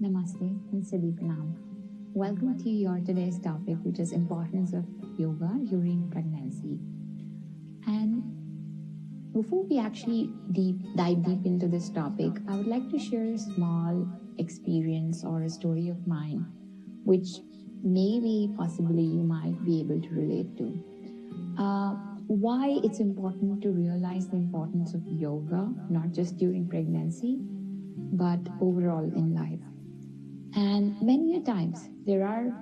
Namaste and Siddhi Pranam. Welcome to your today's topic, which is importance of yoga during pregnancy. And before we actually dive deep into this topic, I would like to share a small experience or a story of mine, which maybe possibly you might be able to relate to. Why it's important to realize the importance of yoga, not just during pregnancy, but overall in life. And many a times there are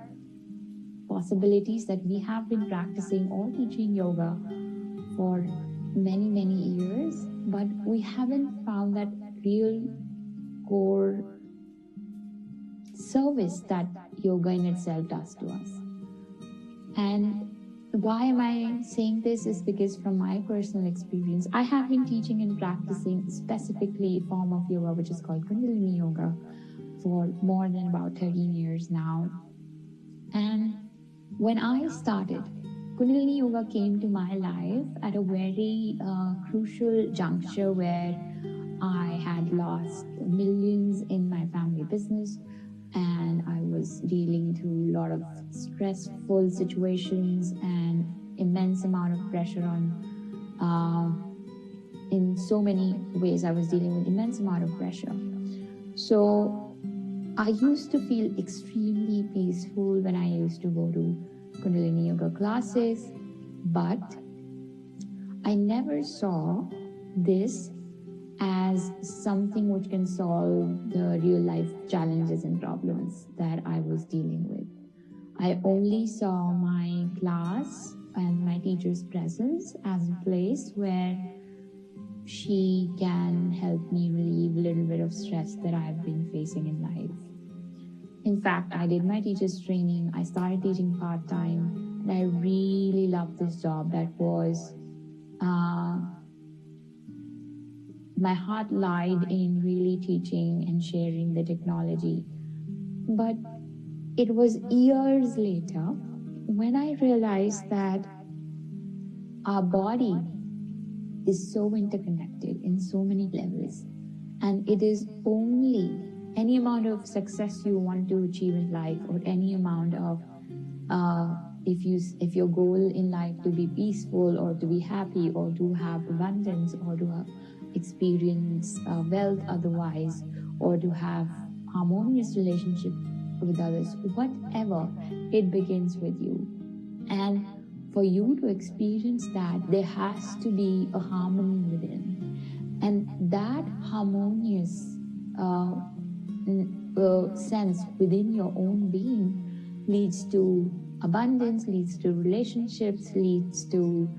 possibilities that we have been practicing or teaching yoga for many years, but we haven't found that real core service that yoga in itself does to us. And why am I saying this is because from my personal experience, I have been teaching and practicing specifically a form of yoga which is called Kundalini Yoga for more than about 13 years now. And when I started, Kundalini Yoga came to my life at a very crucial juncture where I had lost millions in my family business, and I was dealing through a lot of stressful situations and immense amount of pressure on in so many ways. I was dealing with immense amount of pressure. So I used to feel extremely peaceful when I used to go to Kundalini Yoga classes, but I never saw this as something which can solve the real life challenges and problems that I was dealing with. I only saw my class and my teacher's presence as a place where she can help me relieve a little bit of stress that I've been facing in life. In fact, I did my teacher's training. I started teaching part-time, and I really loved this job. That was my heart lied in really teaching and sharing the technology. But it was years later when I realized that our body is so interconnected in so many levels, and it is only any amount of success you want to achieve in life, or any amount of if your goal in life to be peaceful or to be happy or to have abundance or to experience wealth otherwise, or to have harmonious relationship with others, whatever, it begins with you. And for you to experience that, there has to be a harmony within, and that harmonious sense within your own being leads to abundance, leads to relationships, leads to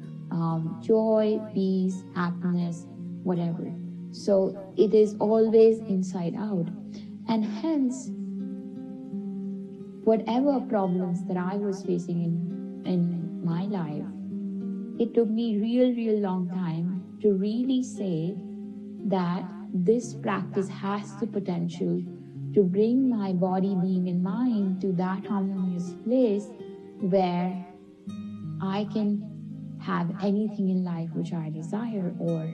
joy, peace, happiness, whatever. So it is always inside out. And hence, whatever problems that I was facing in my life, it took me real long time to really say that this practice has the potential to bring my body, being, and mind to that harmonious place where I can have anything in life which I desire, or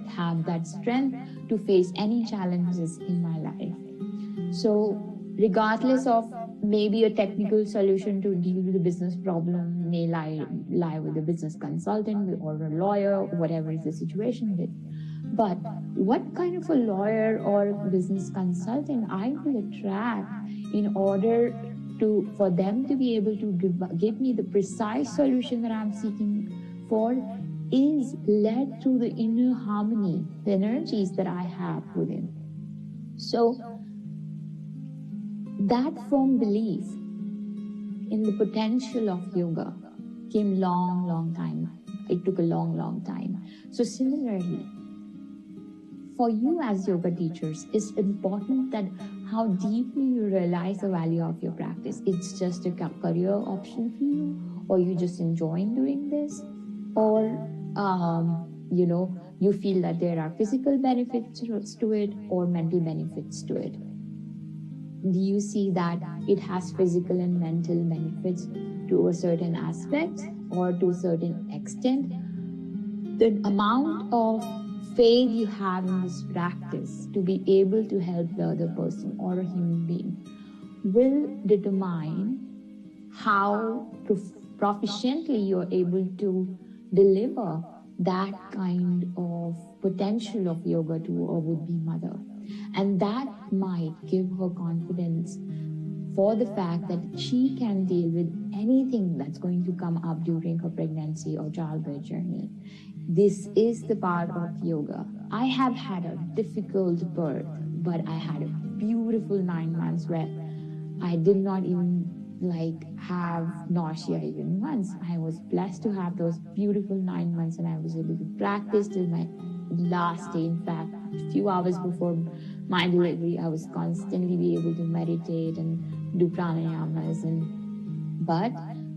have that strength to face any challenges in my life. So regardless of maybe a technical solution to deal with a business problem may lie with a business consultant or a lawyer, whatever is the situation with. But what kind of a lawyer or business consultant I will attract in order for them to be able to give me the precise solution that I'm seeking for is led through the inner harmony, the energies that I have within. So that firm belief in the potential of yoga came long time. It took a long time. So similarly, for you as yoga teachers, it's important that how deeply you realize the value of your practice. It's just a career option for you, or you just enjoying doing this, or you feel that there are physical benefits to it or mental benefits to it. Do you see that it has physical and mental benefits to a certain aspect or to a certain extent? The amount of faith you have in this practice to be able to help the other person or a human being will determine how proficiently you're able to deliver that kind of potential of yoga to a would-be mother. And that might give her confidence for the fact that she can deal with anything that's going to come up during her pregnancy or childbirth journey. This is the part of yoga. I have had a difficult birth, but I had a beautiful 9 months where I did not even have nausea even once. I was blessed to have those beautiful 9 months, and I was able to practice till my last day. In fact, a few hours before my delivery, I was constantly be able to meditate and do pranayamas. But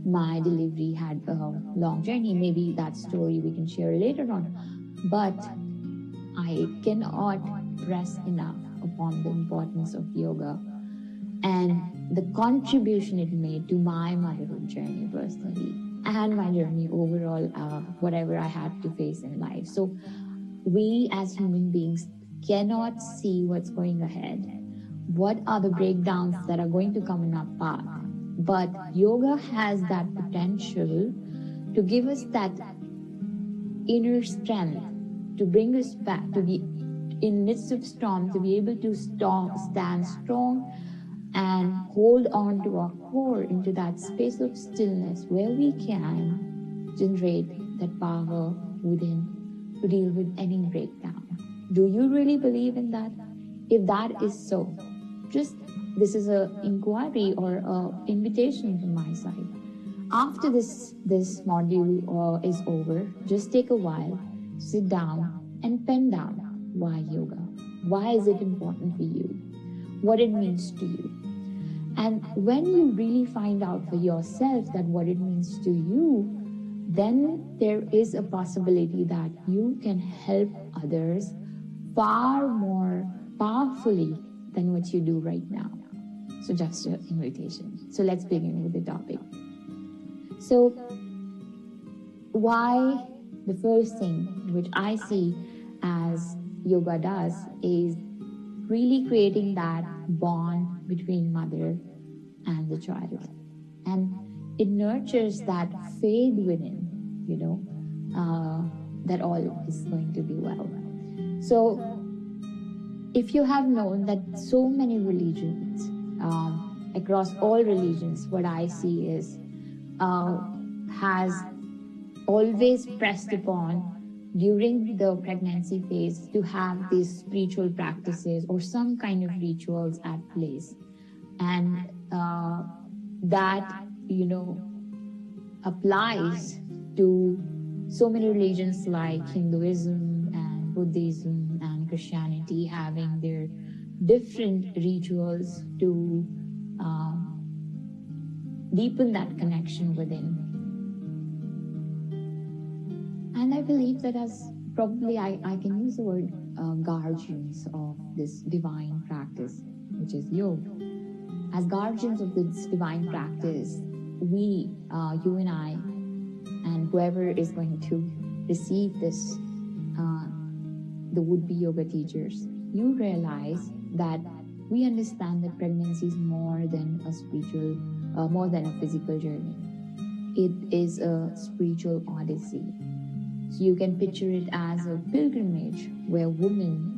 my delivery had a long journey. Maybe that story we can share later on. But I cannot press enough upon the importance of yoga and the contribution it made to my motherhood journey personally and my journey overall, whatever I had to face in life. So we as human beings cannot see what's going ahead. What are the breakdowns that are going to come in our path? But yoga has that potential to give us that inner strength, to bring us back, to be in midst of storm, to be able to stand strong and hold on to our core into that space of stillness where we can generate that power within to deal with any breakdown. Do you really believe in that? If that is so, this is an inquiry or an invitation from my side. After this module is over, just take a while, sit down and pen down why yoga. Why is it important for you? What it means to you. And when you really find out for yourself that what it means to you, then there is a possibility that you can help others far more powerfully than what you do right now. So just an invitation. So let's begin with the topic. So why the first thing which I see as yoga does is really creating that bond between mother and the child. And it nurtures that faith within, that all is going to be well. So if you have known that so many religions, across all religions, what I see is, has always pressed upon during the pregnancy phase to have these spiritual practices or some kind of rituals at place. And that, applies to so many religions like Hinduism and Buddhism and Christianity, having their different rituals to deepen that connection within. And I believe that as probably I can use the word guardians of this divine practice, which is yoga. As guardians of this divine practice, we, you and I, and whoever is going to receive this, the would-be yoga teachers, you realize that we understand that pregnancy is more than a spiritual, more than a physical journey. It is a spiritual odyssey. So you can picture it as a pilgrimage where woman,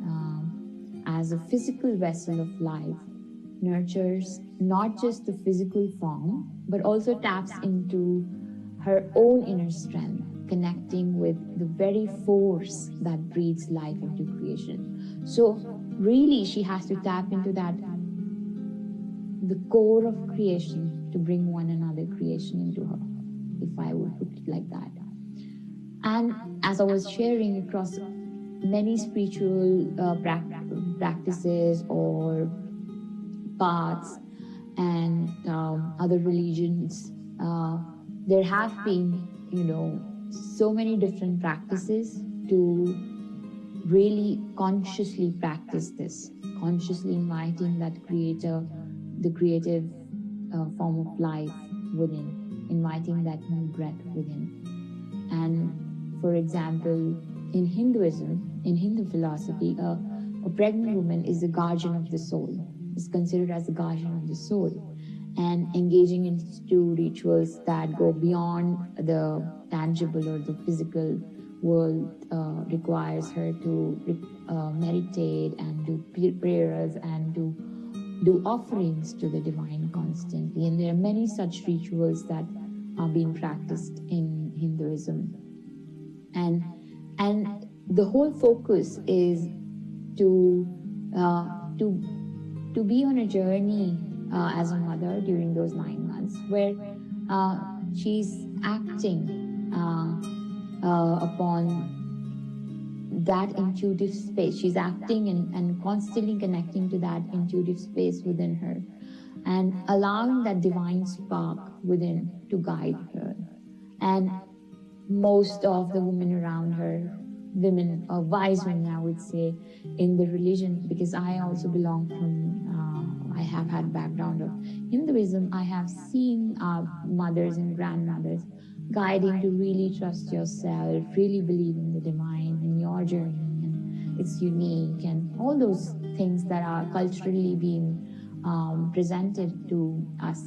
as a physical vessel of life, nurtures not just the physical form, but also taps into her own inner strength, connecting with the very force that breathes life into creation. So really she has to tap into that, the core of creation, to bring one another creation into her, if I would put it like that. And as I was sharing across many spiritual practices or paths and other religions, there have been, so many different practices to really consciously practice this, consciously inviting that creator, the creative form of life within, inviting that new breath within. And for example, in Hinduism, in Hindu philosophy, a pregnant woman is the guardian of the soul, is considered as the guardian of the soul, and engaging into rituals that go beyond the tangible or the physical world requires her to meditate and do prayers and do offerings to the divine constantly. And there are many such rituals that are being practiced in Hinduism. And the whole focus is to be on a journey as a mother during those 9 months, where she's acting upon that intuitive space. She's acting and constantly connecting to that intuitive space within her, and allowing that divine spark within to guide her. And most of the women around her, women, wise women, I would say, in the religion, because I also belong from, I have had background of Hinduism. I have seen mothers and grandmothers guiding to really trust yourself, really believe in the divine, in your journey, and it's unique, and all those things that are culturally being presented to us.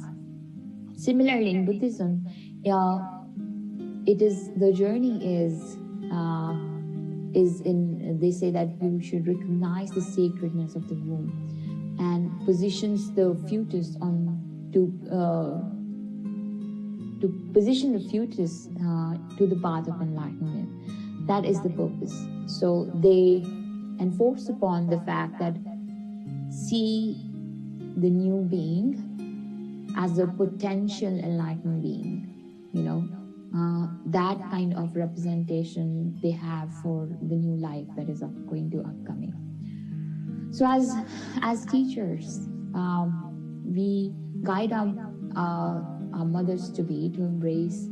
Similarly, in Buddhism, it is, the journey is in, they say that you should recognize the sacredness of the womb, and positions the fetus on to position the fetus to the path of enlightenment. That is the purpose. So they enforce upon the fact that see the new being as a potential enlightened being, that kind of representation they have for the new life that is upcoming. So as teachers, we guide our mothers to embrace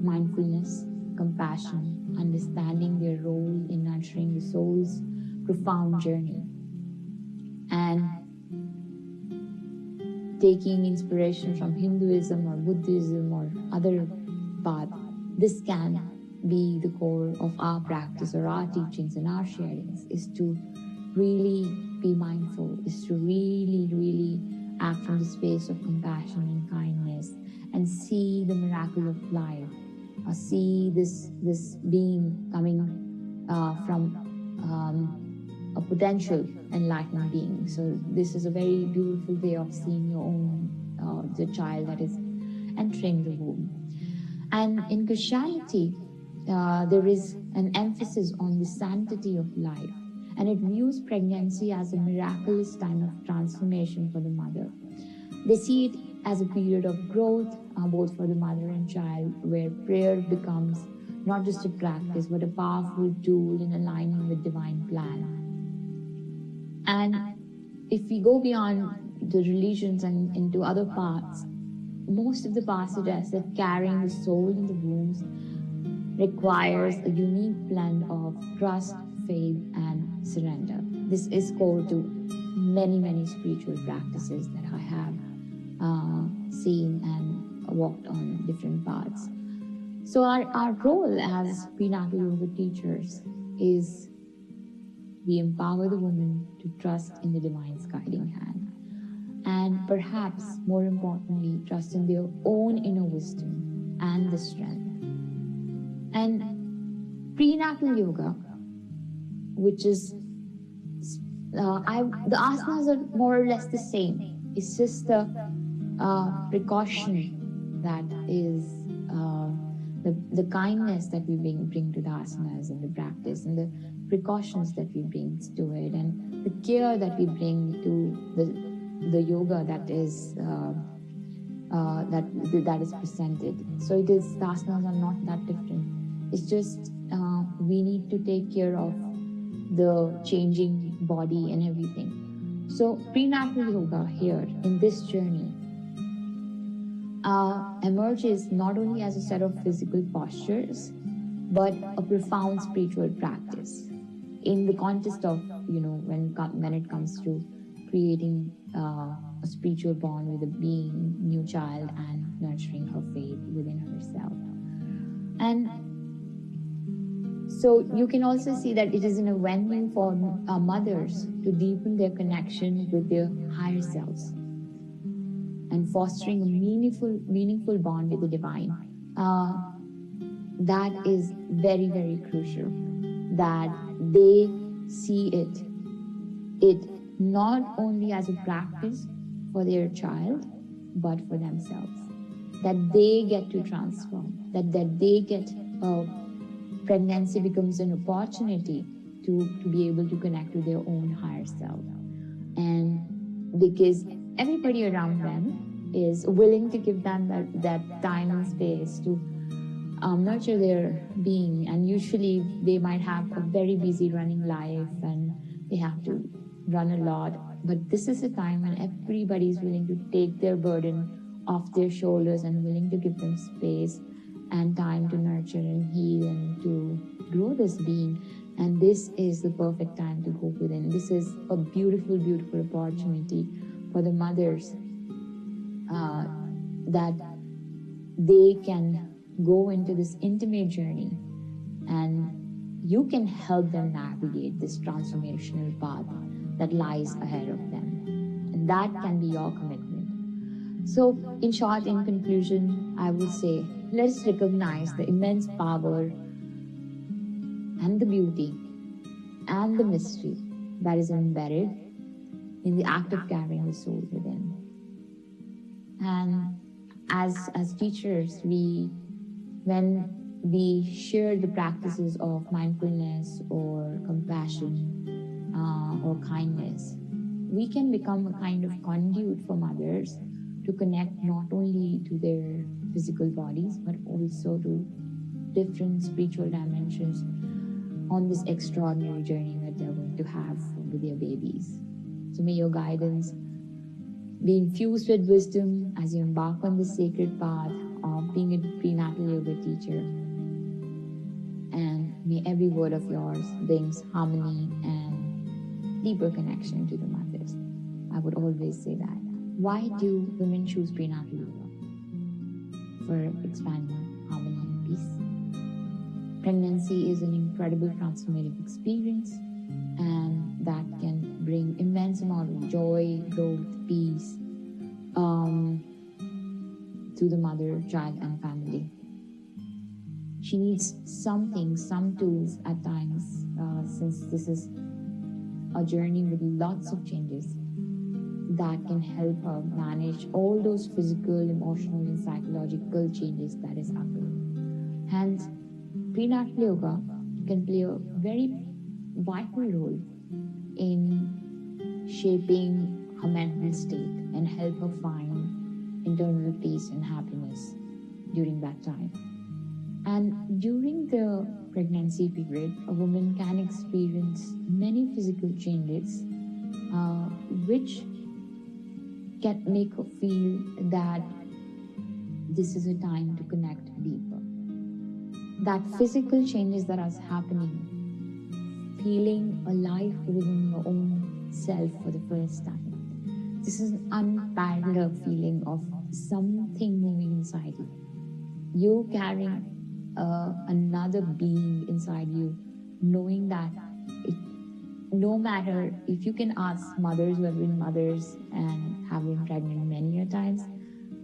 mindfulness, compassion, understanding their role in nurturing the soul's profound journey, and taking inspiration from Hinduism or Buddhism or other path. This can be the core of our practice or our teachings and our sharings, is to really be mindful, is to really act from the space of compassion and kindness, and see the miracle of life, or see this being coming from a potential enlightened being. So this is a very beautiful way of seeing your own, the child that is entering the womb. And in Christianity, there is an emphasis on the sanctity of life, and it views pregnancy as a miraculous time of transformation for the mother. They see it as a period of growth, both for the mother and child, where prayer becomes not just a practice, but a powerful tool in aligning with divine plan. And if we go beyond the religions and into other paths, most of the paths suggest that carrying the soul in the wombs requires a unique blend of trust, faith, and surrender. This is core to many spiritual practices that I have seen and walked on different paths. So our role as prenatal yoga teachers is we empower the woman to trust in the divine's guiding hand, and perhaps more importantly, trust in their own inner wisdom and the strength. And prenatal yoga, which is the asanas are more or less the same. It's just the precaution that is the kindness that we bring to the asanas and the practice, and the precautions that we bring to it, and the care that we bring to the yoga that is that is presented. So it is, the asanas are not that different. It's just we need to take care of the changing body and everything. So prenatal yoga here in this journey emerges not only as a set of physical postures, but a profound spiritual practice in the context of, when it comes to creating a spiritual bond with a being, new child, and nurturing her faith within herself. And So you can also see that it is an avenue for mothers to deepen their connection with their higher selves and fostering a meaningful bond with the divine. That is very, very crucial, that they see it not only as a practice for their child, but for themselves, that they get to transform, that they get, pregnancy becomes an opportunity to be able to connect with their own higher self. And because everybody around them is willing to give them that time and space to nurture their being, and usually they might have a very busy running life and they have to run a lot, but this is a time when everybody is willing to take their burden off their shoulders and willing to give them space and time to nurture and heal and to grow this being. And this is the perfect time to go within. This is a beautiful, beautiful opportunity for the mothers, that they can go into this intimate journey, and you can help them navigate this transformational path that lies ahead of them. And that can be your commitment. So, in short, in conclusion, I would say, let's recognize the immense power and the beauty and the mystery that is embedded in the act of carrying the soul within. And as teachers, when we share the practices of mindfulness or compassion or kindness, we can become a kind of conduit for mothers to connect not only to their physical bodies, but also to different spiritual dimensions on this extraordinary journey that they're going to have with their babies. So may your guidance be infused with wisdom as you embark on this sacred path of being a prenatal yoga teacher. And may every word of yours brings harmony and deeper connection to the mothers. I would always say that. Why do women choose prenatal yoga? For expanding harmony and peace. Pregnancy is an incredible transformative experience, and that can bring immense amount of joy, growth, peace to the mother, child, and family. She needs some tools at times, since this is a journey with lots of changes that can help her manage all those physical, emotional, and psychological changes that is happening. Hence, prenatal yoga can play a very vital role in shaping her mental state and help her find internal peace and happiness during that time. And during the pregnancy period, a woman can experience many physical changes, which can make her feel that this is a time to connect deeper. That physical changes that are happening, feeling alive within your own self for the first time. This is an unparalleled feeling of something moving inside you. You carrying another being inside you, knowing that no matter if you can ask mothers who have been mothers and have been pregnant many a times,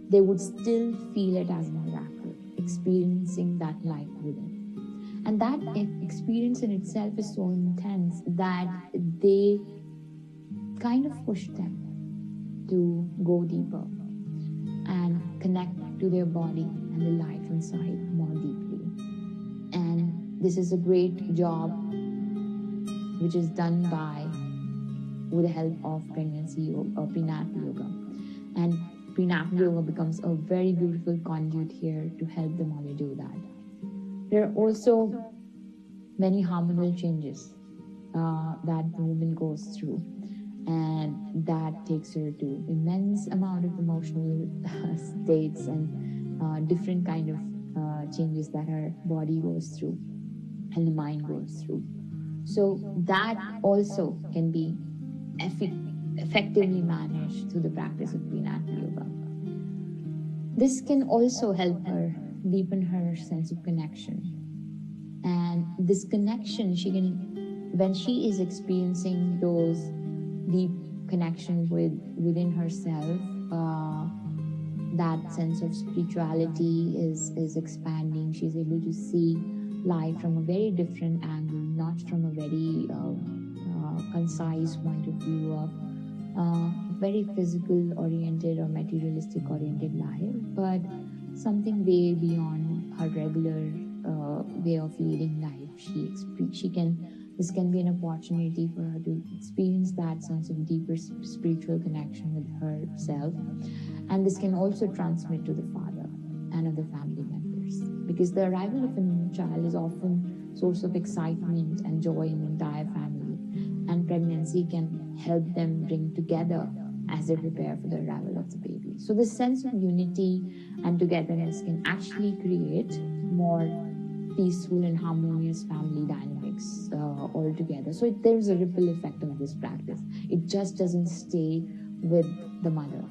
they would still feel it as a miracle, experiencing that life within. And that experience in itself is so intense that they kind of push them to go deeper and connect to their body and the life inside more deeply. And this is a great job which is done with the help of pregnancy or prenatal yoga. And prenatal yoga becomes a very beautiful conduit here to help the mother do that. There are also many hormonal changes that the woman goes through, and that takes her to immense amount of emotional states and different kind of changes that her body goes through and the mind goes through. So that also can be effectively managed through the practice of prenatal yoga. This can also help her deepen her sense of connection And this connection, when she is experiencing those deep connection within herself, that sense of spirituality is expanding. She's able to see life from a very different angle, not from a very concise point of view of very physical oriented or materialistic oriented life, but something way beyond her regular way of leading life. This can be an opportunity for her to experience that sense of deeper spiritual connection with herself, and this can also transmit to the father and other family members, because the arrival of a new child is often source of excitement and joy in the entire family, and pregnancy can help them bring together as they prepare for the arrival of the baby. So this sense of unity and togetherness can actually create more peaceful and harmonious family dynamics altogether. So there's a ripple effect of this practice. It just doesn't stay with the mother.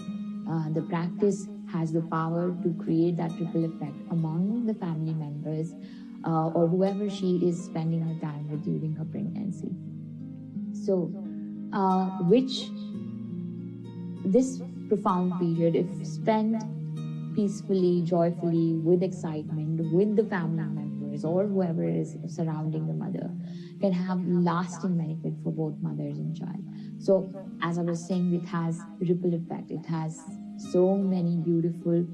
The practice has the power to create that ripple effect among the family members or whoever she is spending her time with during her pregnancy. So, which this profound period, if spent peacefully, joyfully, with excitement, with the family members or whoever is surrounding the mother, can have lasting benefit for both mothers and child. So, as I was saying, it has ripple effect. It has so many beautiful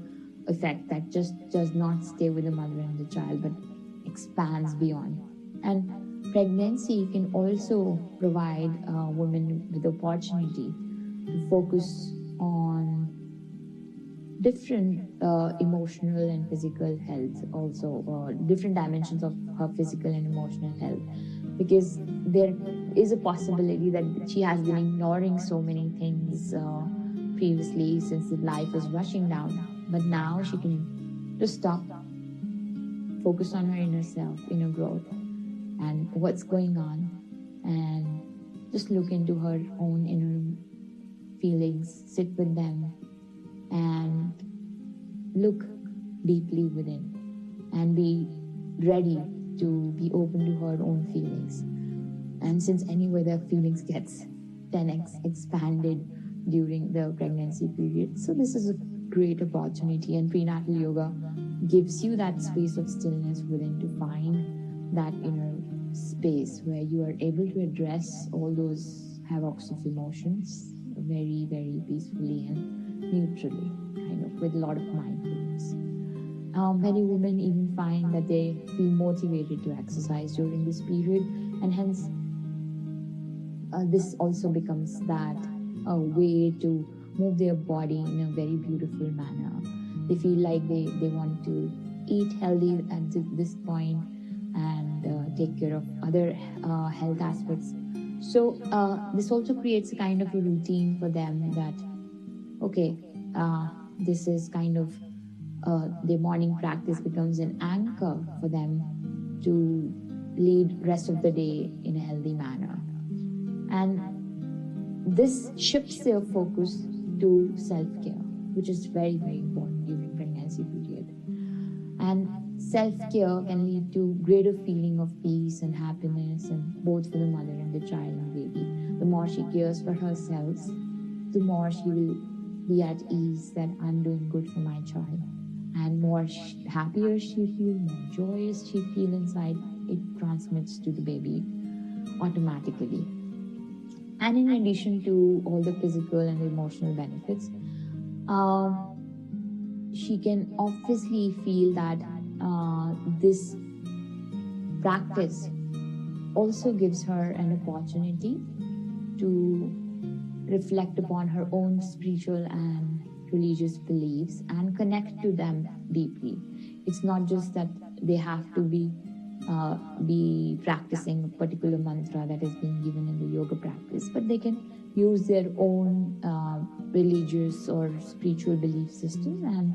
effects that just does not stay with the mother and the child, but expands beyond. And pregnancy can also provide women with the opportunity to focus on different emotional and physical health, also different dimensions of her physical and emotional health, because there is a possibility that she has been ignoring so many things previously since the life is rushing down, but now she can just stop, focus on her inner self, inner growth, and what's going on, and just look into her own inner feelings, sit with them, and look deeply within, and be ready to be open to her own feelings. And since anyway the feelings gets 10x expanded during the pregnancy period, so this is a great opportunity, and prenatal yoga gives you that space of stillness within to find that inner space where you are able to address all those havocs of emotions very, very peacefully and neutrally, kind of with a lot of mindfulness. Many women even find that they feel motivated to exercise during this period, and hence this also becomes that way to move their body in a very beautiful manner. They feel like they want to eat healthy at this point and take care of other health aspects. So this also creates a kind of a routine for them that, okay, this is kind of their morning practice becomes an anchor for them to lead rest of the day in a healthy manner. And this shifts their focus to self-care, which is very, very important during pregnancy period. And self-care can lead to greater feeling of peace and happiness, and both for the mother and the child and baby. The more she cares for herself, the more she will be at ease that I'm doing good for my child. And more happier she feels, more joyous she feels inside, it transmits to the baby automatically. And in addition to all the physical and emotional benefits, she can obviously feel that this practice also gives her an opportunity to reflect upon her own spiritual and religious beliefs and connect to them deeply. It's not just that they have to be practicing a particular mantra that is being given in the yoga practice, but they can use their own religious or spiritual belief system and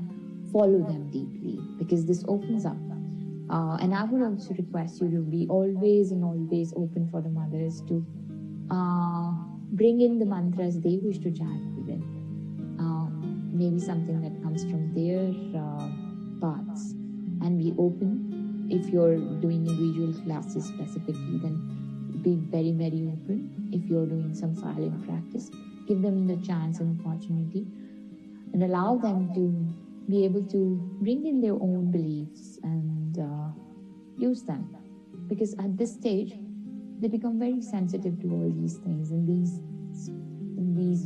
follow them deeply, because this opens up. And I would also request you to be always open for the mothers to bring in the mantras they wish to chant within. Maybe something that comes from their thoughts, and be open if you're doing individual classes specifically, then be very, very open. If you're doing some silent practice, give them the chance and opportunity and allow them to be able to bring in their own beliefs and use them. Because at this stage, they become very sensitive to all these things, and these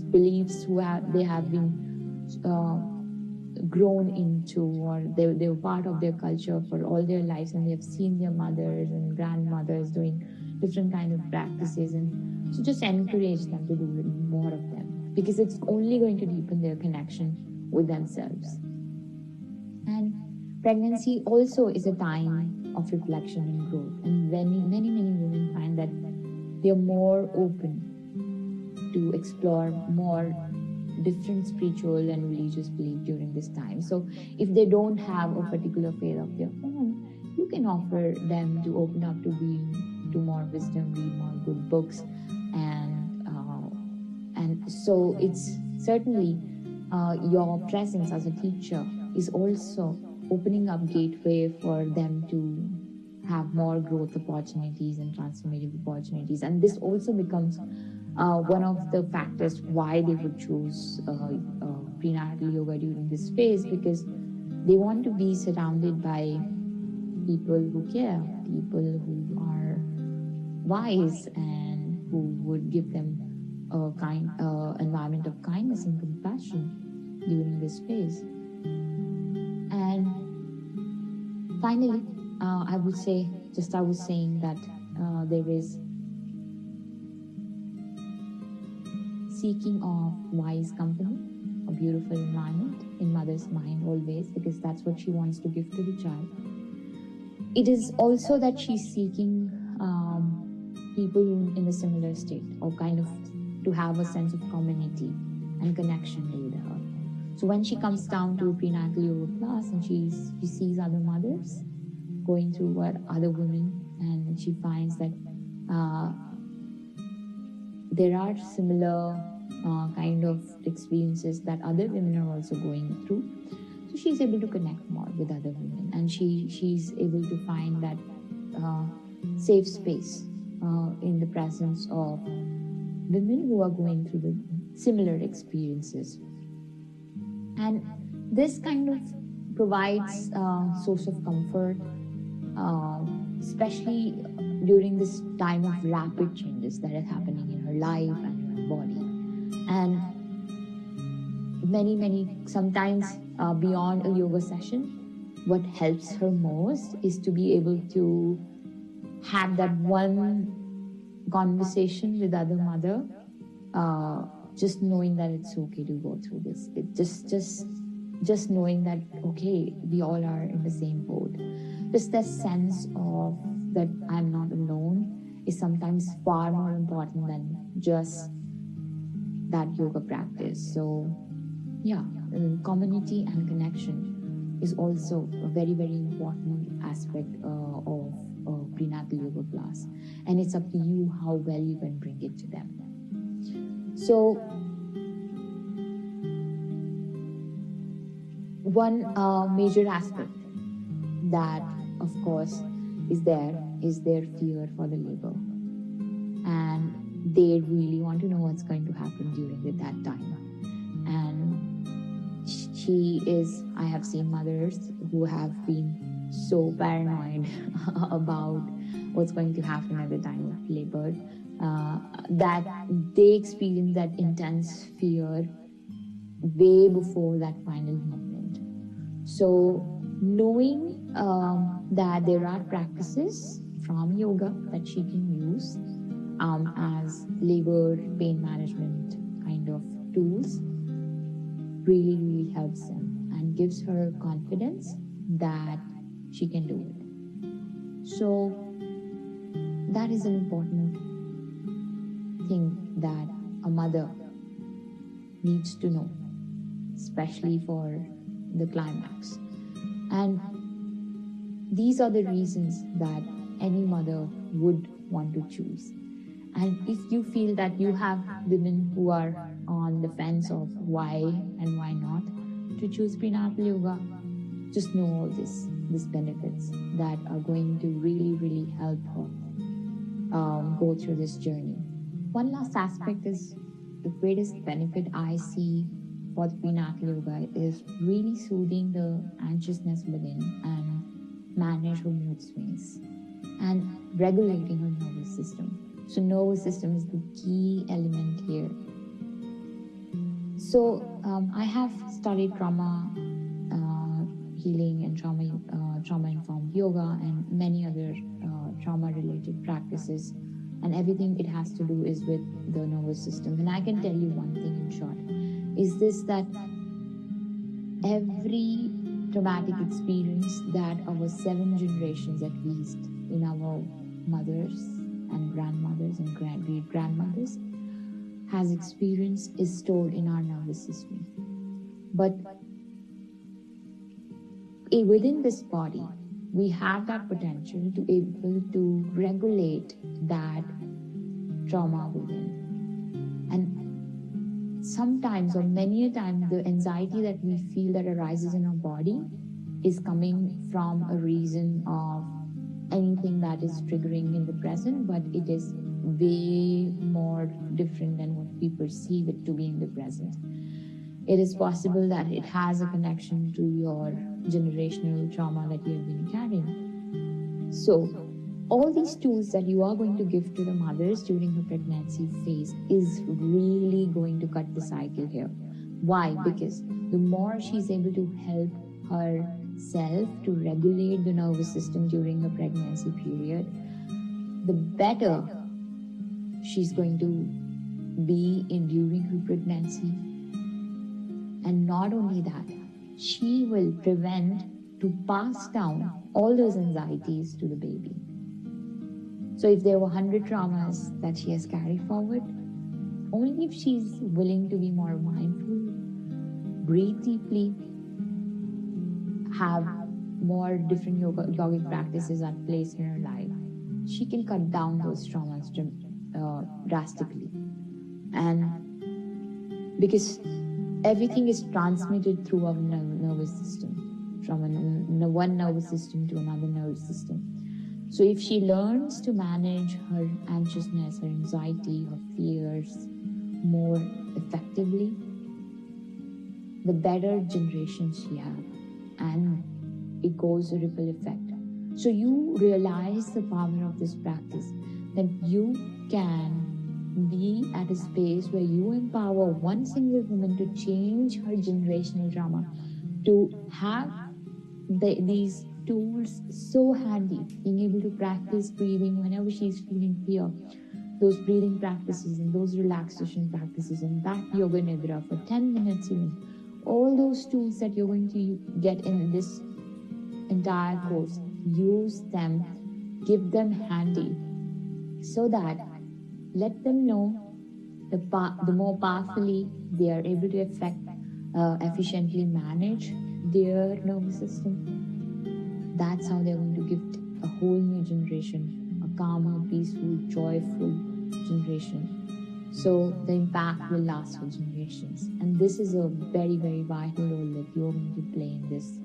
beliefs they have been grown into, or they were part of their culture for all their lives, and they've seen their mothers and grandmothers doing different kind of practices. And so just encourage them to do more of them, because it's only going to deepen their connection with themselves. And pregnancy also is a time of reflection and growth, and many women find that they're more open to explore more different spiritual and religious belief during this time. So if they don't have a particular faith of their own, you can offer them to open up to more wisdom, read more good books, and so it's certainly your presence as a teacher is also opening up gateway for them to have more growth opportunities and transformative opportunities. And this also becomes one of the factors why they would choose prenatal yoga during this phase, because they want to be surrounded by people who care, people who are wise, and who would give them a kind environment of kindness and compassion during this phase. And finally, I would say, I was saying that there is seeking of wise company, a beautiful environment in mother's mind always, because that's what she wants to give to the child. It is also that she's seeking people in a similar state, or kind of to have a sense of community and connection with her. So when she comes down to a prenatal yoga class and she sees other mothers going through what other women, and she finds that there are similar kind of experiences that other women are also going through. So she's able to connect more with other women, and she's able to find that safe space in the presence of women who are going through the similar experiences. And this kind of provides a source of comfort, especially during this time of rapid changes that are happening in her life and her body. And many sometimes beyond a yoga session, what helps her most is to be able to have that one conversation with other mother, just knowing that it's okay to go through this. It just knowing that, okay, we all are in the same boat. Just that sense of that I'm not alone is sometimes far more important than just that yoga practice. So yeah, community and connection is also a very, very important aspect of prenatal yoga class. And it's up to you how well you can bring it to them. So one major aspect that, of course, is their fear for the labor. And they really want to know what's going to happen during that time. And I have seen mothers who have been so paranoid about what's going to happen at the time of labor, that they experience that intense fear way before that final moment. So knowing that there are practices from yoga that she can use as labor pain management kind of tools really, really helps them and gives her confidence that she can do it. So that is an important thing that a mother needs to know, especially for the climax. And these are the reasons that any mother would want to choose. And if you feel that you have women who are on the fence of why and why not to choose prenatal yoga, just know all these benefits that are going to really help her go through this journey. One last aspect is the greatest benefit I see for the prenatal yoga is really soothing the anxiousness within and manage her mood swings and regulating her nervous system. So nervous system is the key element here. So I have studied trauma healing and trauma-informed yoga and many other trauma-related practices, and everything it has to do is with the nervous system. And I can tell you one thing in short, is this, that every traumatic experience that our 7 generations at least in our mothers and grandmothers and great-grandmothers has experienced is stored in our nervous system. But within this body, we have that potential to able to regulate that trauma within. And sometimes, or many a time, the anxiety that we feel that arises in our body is coming from a reason of anything that is triggering in the present, but it is way more different than what we perceive it to be in the present. It is possible that it has a connection to your generational trauma that you have been carrying. So, all these tools that you are going to give to the mothers during her pregnancy phase is really going to cut the cycle here. Why? Because the more she's able to help herself to regulate the nervous system during her pregnancy period, the better she's going to be during her pregnancy. And not only that, she will prevent to pass down all those anxieties to the baby. So if there were 100 traumas that she has carried forward, only if she's willing to be more mindful, breathe deeply, have more different yogic practices at place in her life, she can cut down those traumas drastically. And because everything is transmitted through our nervous system, from one nervous system to another nervous system. So if she learns to manage her anxiousness, her anxiety, her fears more effectively, the better generation she has, and it goes a ripple effect. So you realize the power of this practice, that you can be at a space where you empower one single woman to change her generational trauma, to have these tools so handy, being able to practice breathing whenever she's feeling fear, those breathing practices and those relaxation practices and that yoga nidra for 10 minutes even. All those tools that you're going to get in this entire course, use them, give them handy, so that let them know the more powerfully they are able to efficiently manage their nervous system. That's how they're going to gift a whole new generation, a calmer, peaceful, joyful generation. So the impact will last for generations. And this is a very, very vital role that you're going to play in this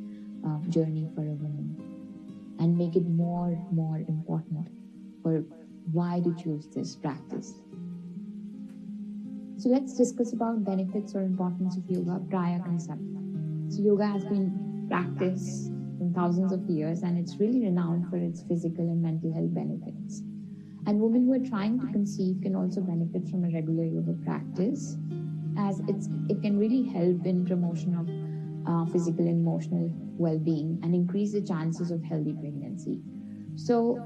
journey for a woman, and make it more important for why to choose this practice. So let's discuss about benefits or importance of yoga prior conception. So yoga has been practiced in thousands of years, and it's really renowned for its physical and mental health benefits. And women who are trying to conceive can also benefit from a regular yoga practice, as it can really help in promotion of physical and emotional well-being and increase the chances of healthy pregnancy. So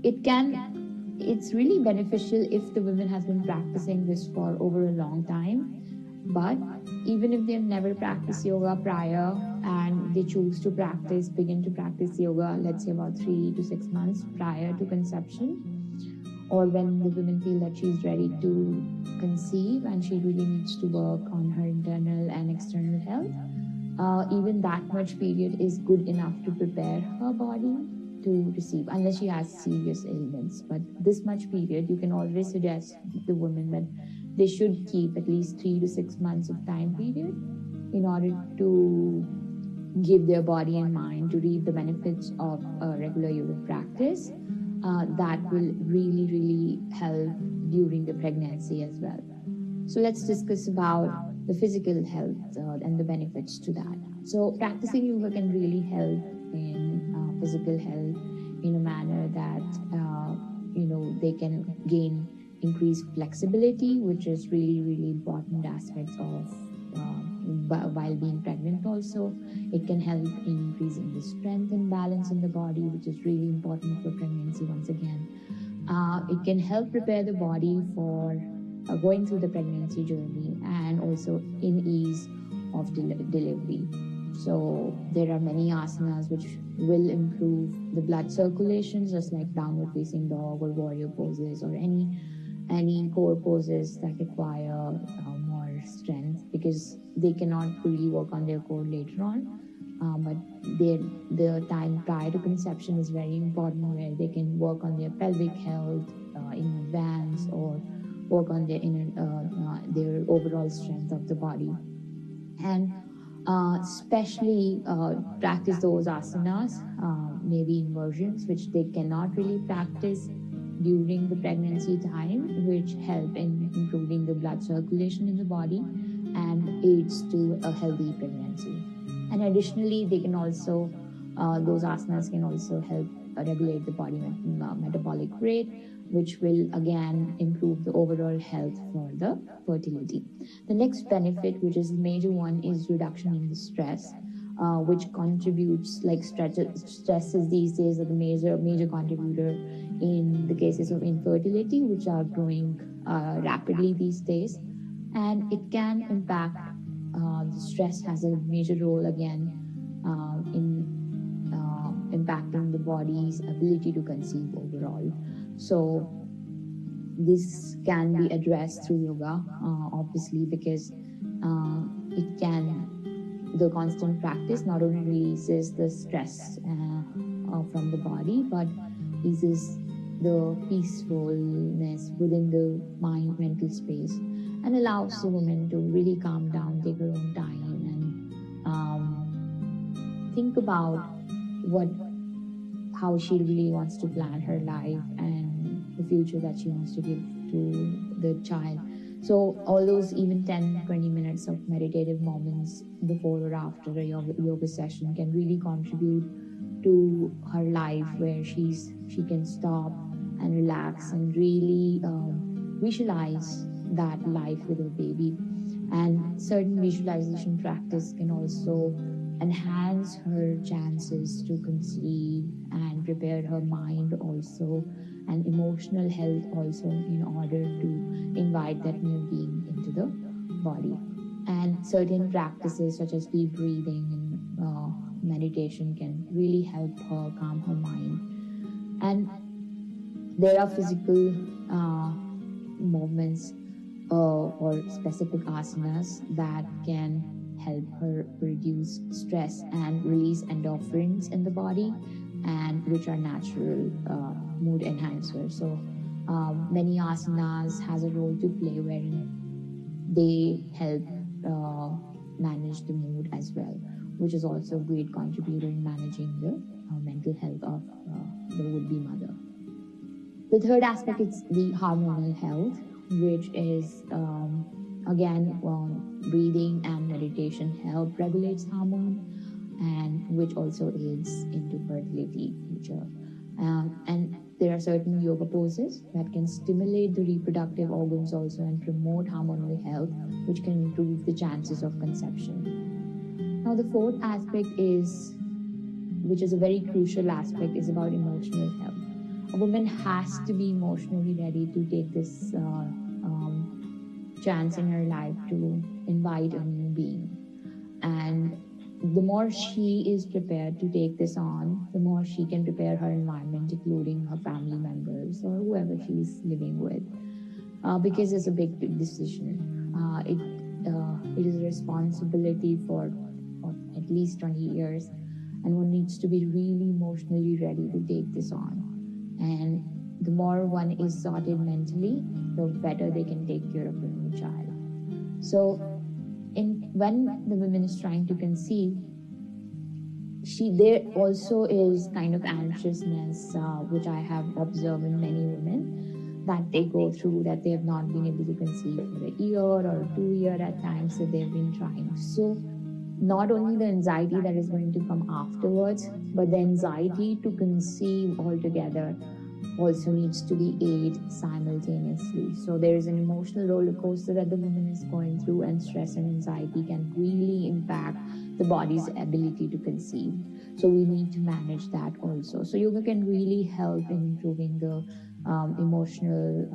it's really beneficial if the woman has been practicing this for over a long time. But even if they've never practiced yoga prior and they choose to begin to practice yoga, let's say about 3 to 6 months prior to conception, or when the woman feels that she's ready to conceive and she really needs to work on her internal and external health, even that much period is good enough to prepare her body to receive, unless she has serious ailments. But this much period, you can always suggest the woman that they should keep at least 3 to 6 months of time period in order to give their body and mind to reap the benefits of a regular yoga practice, that will really, really help during the pregnancy as well. So let's discuss about the physical health and the benefits to that. So practicing yoga can really help in physical health in a manner that they can gain increased flexibility, which is really, really important aspects of while being pregnant. Also, it can help in increasing the strength and balance in the body, which is really important for pregnancy. Once again, it can help prepare the body for going through the pregnancy journey, and also in ease of delivery. So there are many asanas which will improve the blood circulation, just like downward facing dog or warrior poses, or any core poses that require more strength, because they cannot really work on their core later on. But the time prior to conception is very important, where they can work on their pelvic health in advance, or work on their overall strength of the body, and especially practice those asanas, maybe inversions, which they cannot really practice during the pregnancy time, which help in improving the blood circulation in the body and aids to a healthy pregnancy. And additionally, they can also those asanas can also help regulate the body metabolic rate, which will again improve the overall health for the fertility. The next benefit, which is the major one, is reduction in the stress, which contributes, like stress is these days the major contributor in the cases of infertility, which are growing rapidly these days. And it can impact, the stress has a major role again in impacting the body's ability to conceive overall. So this can be addressed through yoga, obviously, because the constant practice not only releases the stress from the body, but eases the peacefulness within the mind mental space, and allows the woman to really calm down, take her own time, and think about how she really wants to plan her life and the future that she wants to give to the child. So all those even 10-20 minutes of meditative moments before or after a yoga session can really contribute to her life, where she can stop and relax and really visualize that life with her baby. And certain visualization practice can also enhance her chances to conceive and prepare her mind also, and emotional health also, in order to invite that new being into the body. And certain practices such as deep breathing and meditation can really help her calm her mind. And there are physical movements or specific asanas that can help her reduce stress and release endorphins in the body, and which are natural mood enhancers. So many asanas has a role to play, wherein they help manage the mood as well, which is also a great contributor in managing the mental health of the would-be mother. The third aspect is the hormonal health, which is again, breathing and meditation help regulates hormone, and which also aids into fertility future. And there are certain yoga poses that can stimulate the reproductive organs also and promote hormonal health, which can improve the chances of conception. Now, the fourth aspect which is a very crucial aspect, is about emotional health. A woman has to be emotionally ready to take this chance in her life to invite a new being. And the more she is prepared to take this on, the more she can prepare her environment, including her family members or whoever she's living with, because it's a big decision. It is a responsibility for at least 20 years, and one needs to be really emotionally ready to take this on. And the more one is sorted mentally, the better they can take care of the new child. So when the woman is trying to conceive, there also is kind of anxiousness, which I have observed in many women, that they go through, that they have not been able to conceive for a year or 2 years at times, that they've been trying. So not only the anxiety that is going to come afterwards, but the anxiety to conceive altogether also needs to be aided simultaneously. So there is an emotional roller coaster that the woman is going through, and stress and anxiety can really impact the body's ability to conceive. So we need to manage that also. So yoga can really help in improving the emotional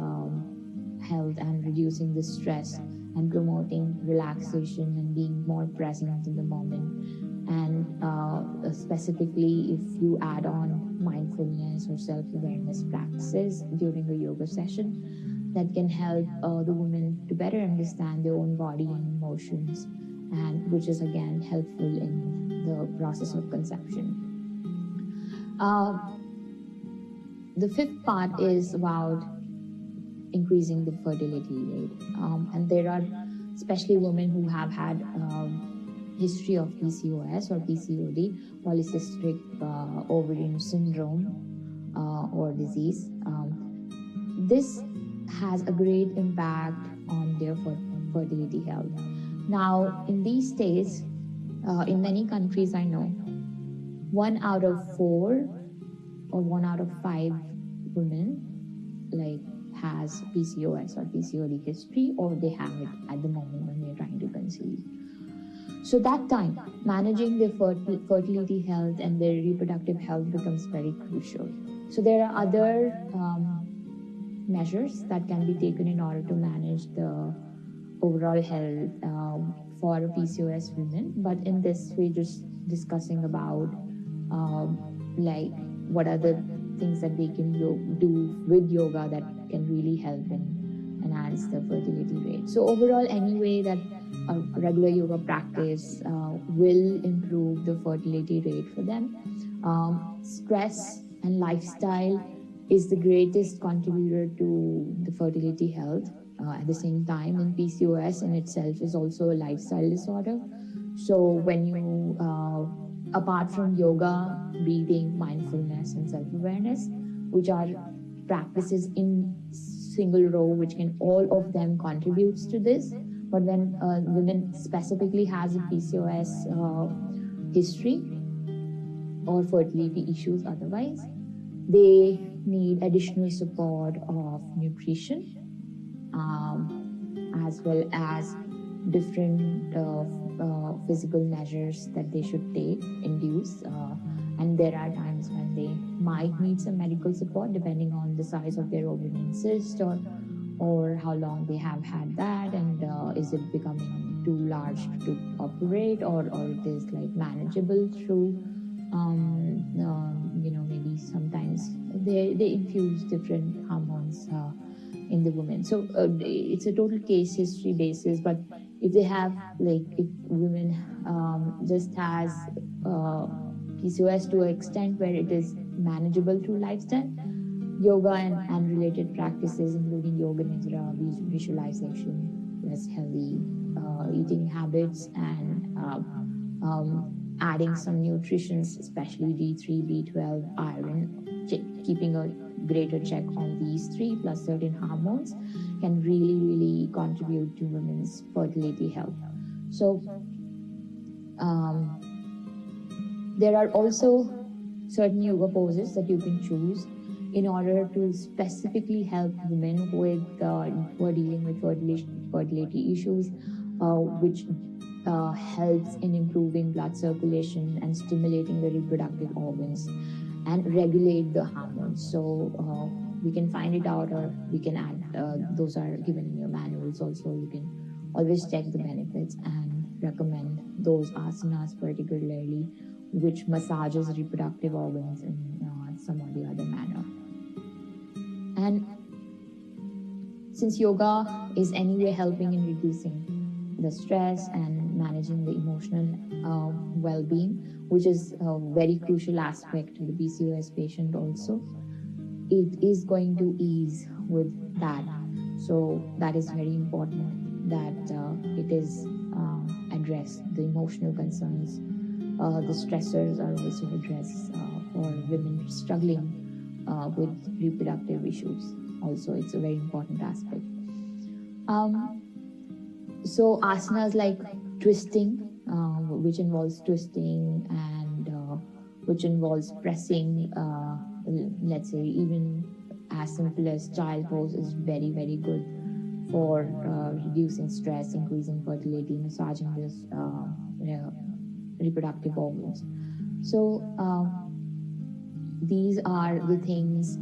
health and reducing the stress and promoting relaxation and being more present in the moment. And specifically, if you add on mindfulness or self-awareness practices during a yoga session, that can help the woman to better understand their own body and emotions, and which is again helpful in the process of conception. The fifth part is about increasing the fertility rate, and there are especially women who have had history of PCOS or PCOD, polycystic ovarian syndrome or disease. This has a great impact on their fertility health. Now, in these days, in many countries I know, 1 out of 4 or 1 out of 5 women has PCOS or PCOD history, or they have it at the moment when they're trying to conceive. So that time, managing their fertility health and their reproductive health becomes very crucial. So there are other measures that can be taken in order to manage the overall health for PCOS women. But in this, we're just discussing about what are the things that they can do with yoga that can really help and enhance the fertility rate. So overall, any way that a regular yoga practice will improve the fertility rate for them. Stress and lifestyle is the greatest contributor to the fertility health. At the same time, in PCOS in itself is also a lifestyle disorder. So when you, apart from yoga, breathing, mindfulness, and self-awareness, which are practices in single row, which can all of them contributes to this. But when women specifically has a PCOS history or fertility issues otherwise, they need additional support of nutrition, as well as different physical measures that they should take, induce. And there are times when they might need some medical support depending on the size of their ovarian cyst or how long they have had that, and is it becoming too large to operate, or it is manageable through maybe sometimes they infuse different hormones in the women. So it's a total case history basis. But if they have if women just has PCOS to an extent where it is manageable through lifestyle, yoga and related practices, including yoga nidra, visualization, less healthy eating habits, and adding some nutrition, especially D3, B12, iron, keeping a greater check on these three plus certain hormones, can really, really contribute to women's fertility health. So there are also certain yoga poses that you can choose in order to specifically help women with who are dealing with fertility issues, which helps in improving blood circulation and stimulating the reproductive organs and regulate the hormones. So we can find it out, or we can add, those are given in your manuals also. You can always check the benefits and recommend those asanas particularly, which massages reproductive organs in some or the other manner. And since yoga is anyway helping in reducing the stress and managing the emotional well-being, which is a very crucial aspect to the PCOS patient also, it is going to ease with that. So that is very important, that it is address the emotional concerns the stressors are also addressed for women struggling with reproductive issues. Also, it's a very important aspect. So asanas like twisting, which involves twisting and which involves pressing, let's say even as simple as child pose, is very, very good for reducing stress, increasing fertility, massaging this reproductive organs. So these are the things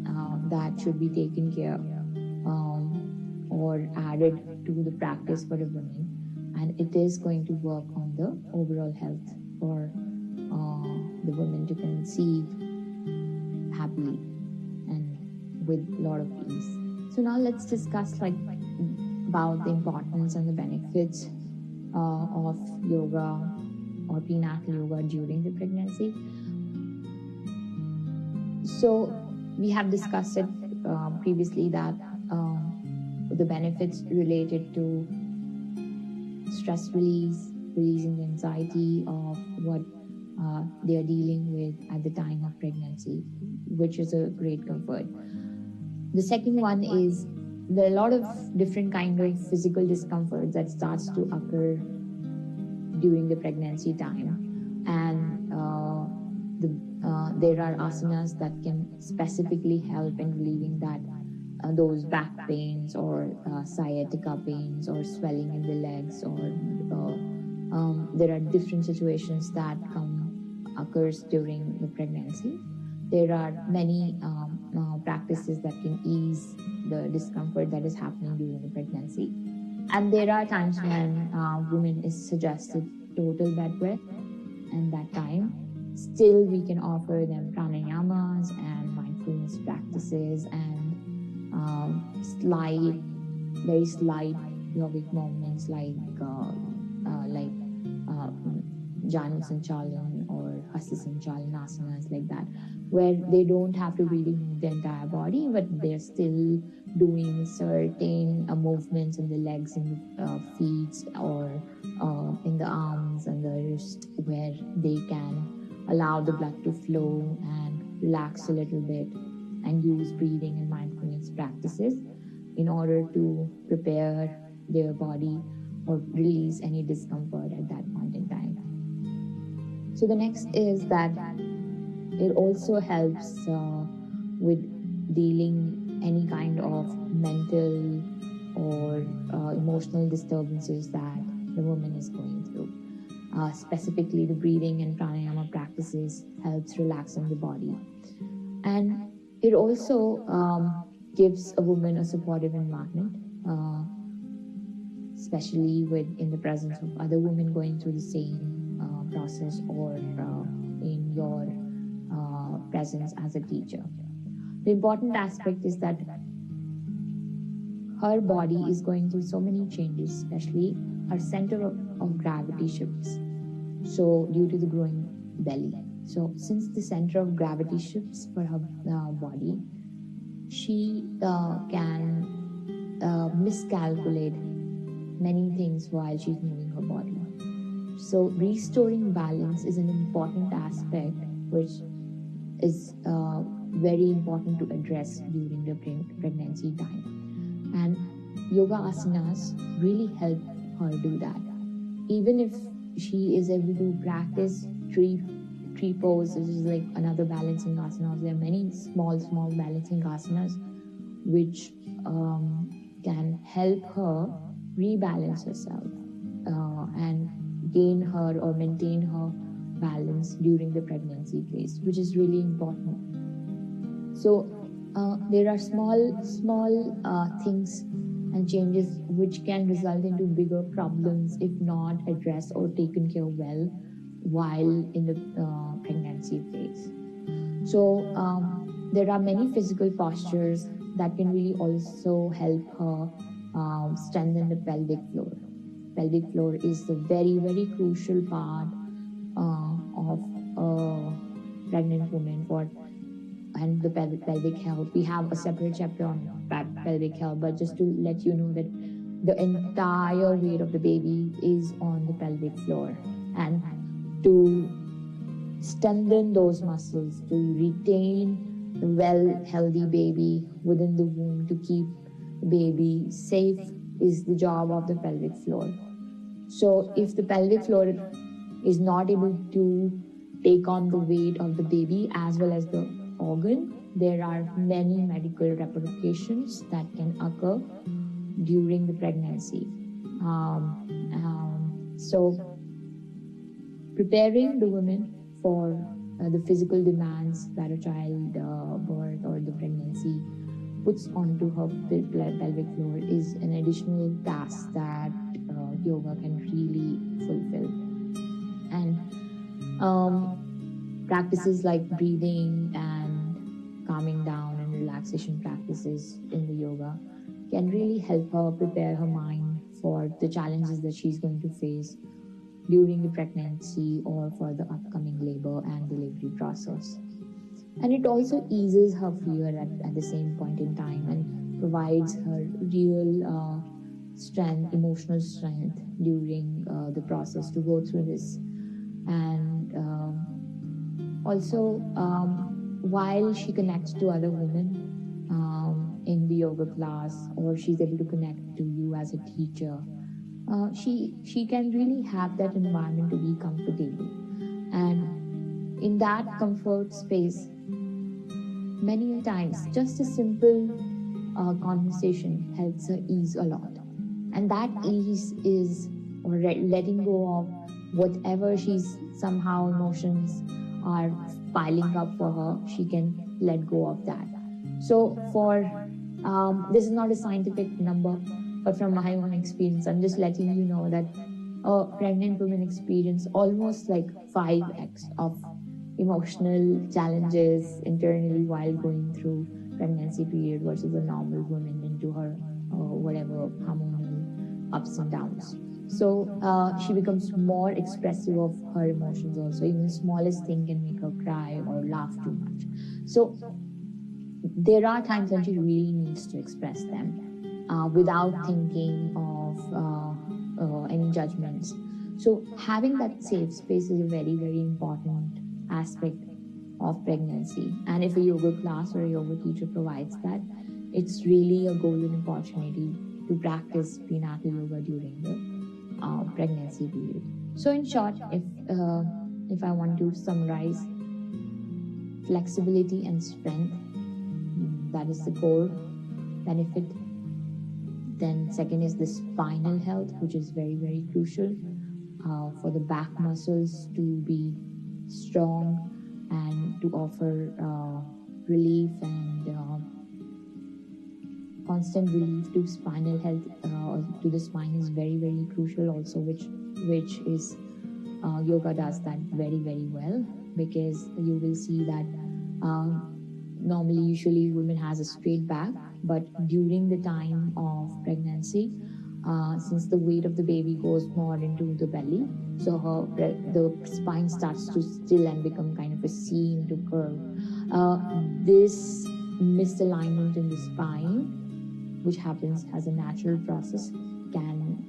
that should be taken care or added to the practice for a woman, and it is going to work on the overall health for the woman to conceive happily and with a lot of ease. So now let's discuss about the importance and the benefits of yoga or prenatal yoga during the pregnancy. So we have discussed it previously that the benefits related to stress release, releasing the anxiety of what they are dealing with at the time of pregnancy, which is a great comfort. The second one is there are a lot of different kind of physical discomfort that starts to occur during the pregnancy time, and there are asanas that can specifically help in relieving that those back pains or sciatica pains or swelling in the legs, or there are different situations that occurs during the pregnancy. There are many practices that can ease the discomfort that is happening during the pregnancy. And there are times when women is suggested total bed rest, and that time still we can offer them pranayamas and mindfulness practices and very slight yogic movements like Janu Sanchalan or Hasta Sanchalan asanas, like that, where they don't have to really move the entire body, but they're still doing certain movements in the legs and the feet, or in the arms and the wrist, where they can allow the blood to flow and relax a little bit, and use breathing and mindfulness practices in order to prepare their body or release any discomfort at that point in time. So the next is that it also helps with dealing any kind of mental or emotional disturbances that the woman is going through. Specifically, the breathing and pranayama practices helps relaxing the body. And it also gives a woman a supportive environment, especially in the presence of other women going through the same process, or in your presence as a teacher. The important aspect is that her body is going through so many changes, especially her center of gravity shifts. So due to the growing belly. So since the center of gravity shifts for her body, she can miscalculate many things while she's moving her body. So restoring balance is an important aspect which is very important to address during the pregnancy time. And yoga asanas really help her do that. Even if she is able to practice tree pose, which is like another balancing asana. There are many small balancing asanas which can help her rebalance herself and gain her or maintain her balance during the pregnancy phase, which is really important. So there are small things and changes which can result into bigger problems if not addressed or taken care of well while in the pregnancy phase. So there are many physical postures that can really also help her strengthen the pelvic floor. Pelvic floor is the very, very crucial part of a pregnant woman and the pelvic health. We have a separate chapter on pelvic health, but just to let you know that the entire weight of the baby is on the pelvic floor, and to strengthen those muscles to retain the healthy baby within the womb, to keep the baby safe, is the job of the pelvic floor. So if the pelvic floor is not able to take on the weight of the baby as well as the organ, there are many medical repercussions that can occur during the pregnancy. So preparing the woman for the physical demands that a child birth or the pregnancy puts onto her pelvic floor is an additional task that yoga can really fulfill. And practices like breathing and calming down and relaxation practices in the yoga can really help her prepare her mind for the challenges that she's going to face during the pregnancy or for the upcoming labor and delivery process. And it also eases her fear at the same point in time and provides her real strength, emotional strength during the process to go through this. And also, while she connects to other women in the yoga class, or she's able to connect to you as a teacher, she can really have that environment to be comfortable. And in that comfort space, many times just a simple conversation helps her ease a lot. And that ease is letting go of whatever she's somehow emotions are piling up for her. She can let go of that. So for this is not a scientific number, but from my own experience, I'm just letting you know that pregnant women experience almost like 5x of emotional challenges internally while going through pregnancy period versus a normal woman into her whatever hormonal ups and downs. So she becomes more expressive of her emotions also. Even the smallest thing can make her cry or laugh too much. So there are times when she really needs to express them without thinking of any judgments. So having that safe space is a very, very important aspect of pregnancy. And if a yoga class or a yoga teacher provides that, it's really a golden opportunity to practice prenatal yoga during the pregnancy period. So in short, if I want to summarize, flexibility and strength, that is the core benefit. Then second is the spinal health, which is very, very crucial for the back muscles to be strong and to offer relief and constant relief to spinal health, to the spine is very, very crucial also, which is yoga does that very, very well, because you will see that normally usually women has a straight back, but during the time of pregnancy, since the weight of the baby goes more into the belly, so the spine starts to still and become kind of a C into curve. This misalignment in the spine, which happens as a natural process, can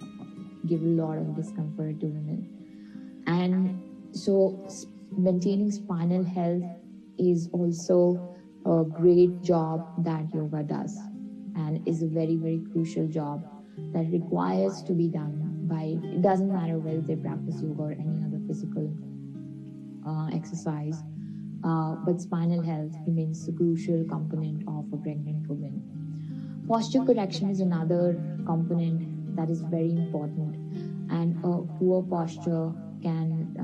give a lot of discomfort to women. And so maintaining spinal health is also a great job that yoga does, and is a very, very crucial job that requires to be done by, it doesn't matter whether they practice yoga or any other physical exercise, but spinal health remains a crucial component of a pregnant woman. Posture correction is another component that is very important, and a poor posture can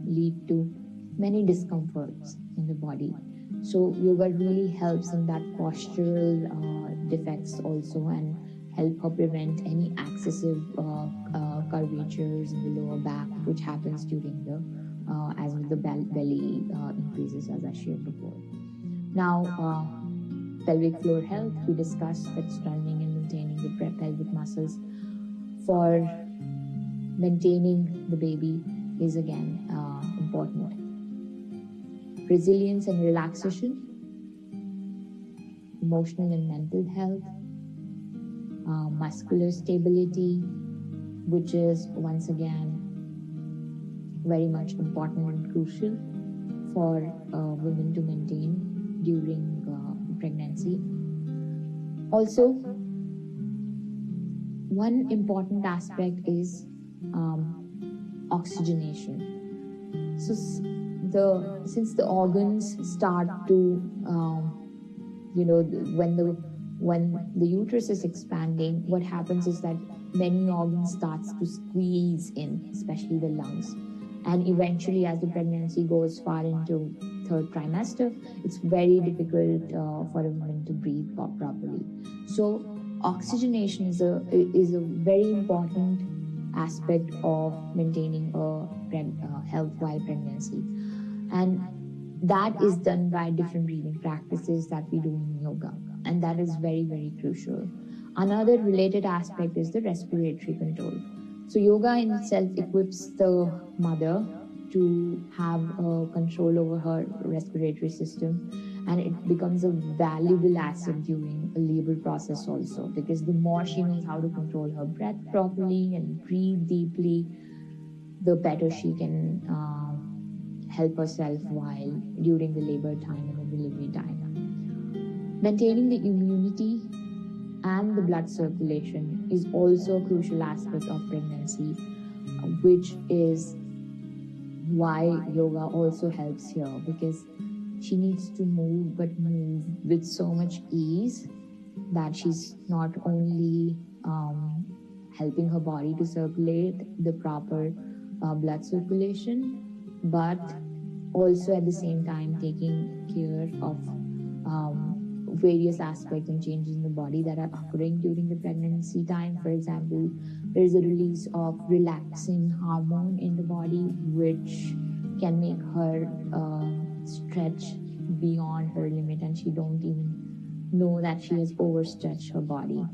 lead to many discomforts in the body. So yoga really helps in that postural defects also, and help her prevent any excessive curvatures in the lower back, which happens during the as the belly increases, as I shared before. Now, pelvic floor health, we discussed that strengthening and maintaining the pelvic muscles for maintaining the baby is again important. Resilience and relaxation, emotional and mental health, muscular stability, which is once again very much important and crucial. for women to maintain during pregnancy. Also, one important aspect is oxygenation. So since the organs start to when the uterus is expanding, what happens is that many organs starts to squeeze in, especially the lungs. And eventually, as the pregnancy goes far into third trimester, it's very difficult for a woman to breathe properly. So oxygenation is a very important aspect of maintaining a health while pregnancy. And that is done by different breathing practices that we do in yoga. And that is very, very crucial. Another related aspect is the respiratory control. So yoga in itself equips the mother to have control over her respiratory system, and it becomes a valuable asset during a labor process also, because the more she knows how to control her breath properly and breathe deeply, the better she can help herself while during the labor time and the delivery time. Maintaining the immunity and the blood circulation is also a crucial aspect of pregnancy, which is why yoga also helps here, because she needs to move, but move with so much ease that she's not only helping her body to circulate the proper blood circulation, but also at the same time taking care of various aspects and changes in the body that are occurring during the pregnancy time. For example, there is a release of relaxing hormone in the body, which can make her stretch beyond her limit, and she don't even know that she has overstretched her body.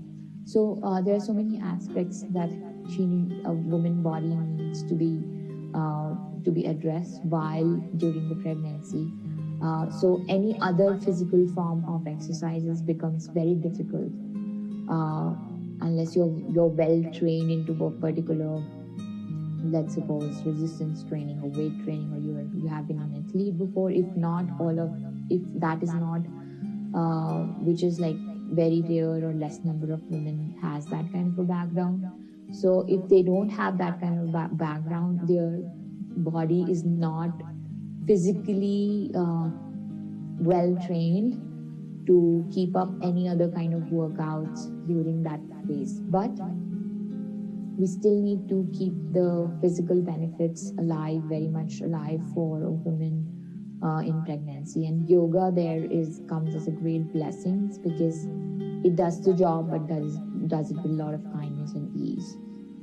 So there are so many aspects that a woman body needs to be addressed while during the pregnancy. So any other physical form of exercises becomes very difficult unless you're well trained into a particular, let's suppose, resistance training or weight training, or you have been an athlete before. If that is not, which is like very rare or less number of women has that kind of a background. So if they don't have that kind of background, their body is not physically well trained to keep up any other kind of workouts during that phase. But we still need to keep the physical benefits alive, very much alive for a woman in pregnancy. And yoga comes as a great blessing, because it does the job, but does it with a lot of kindness and ease.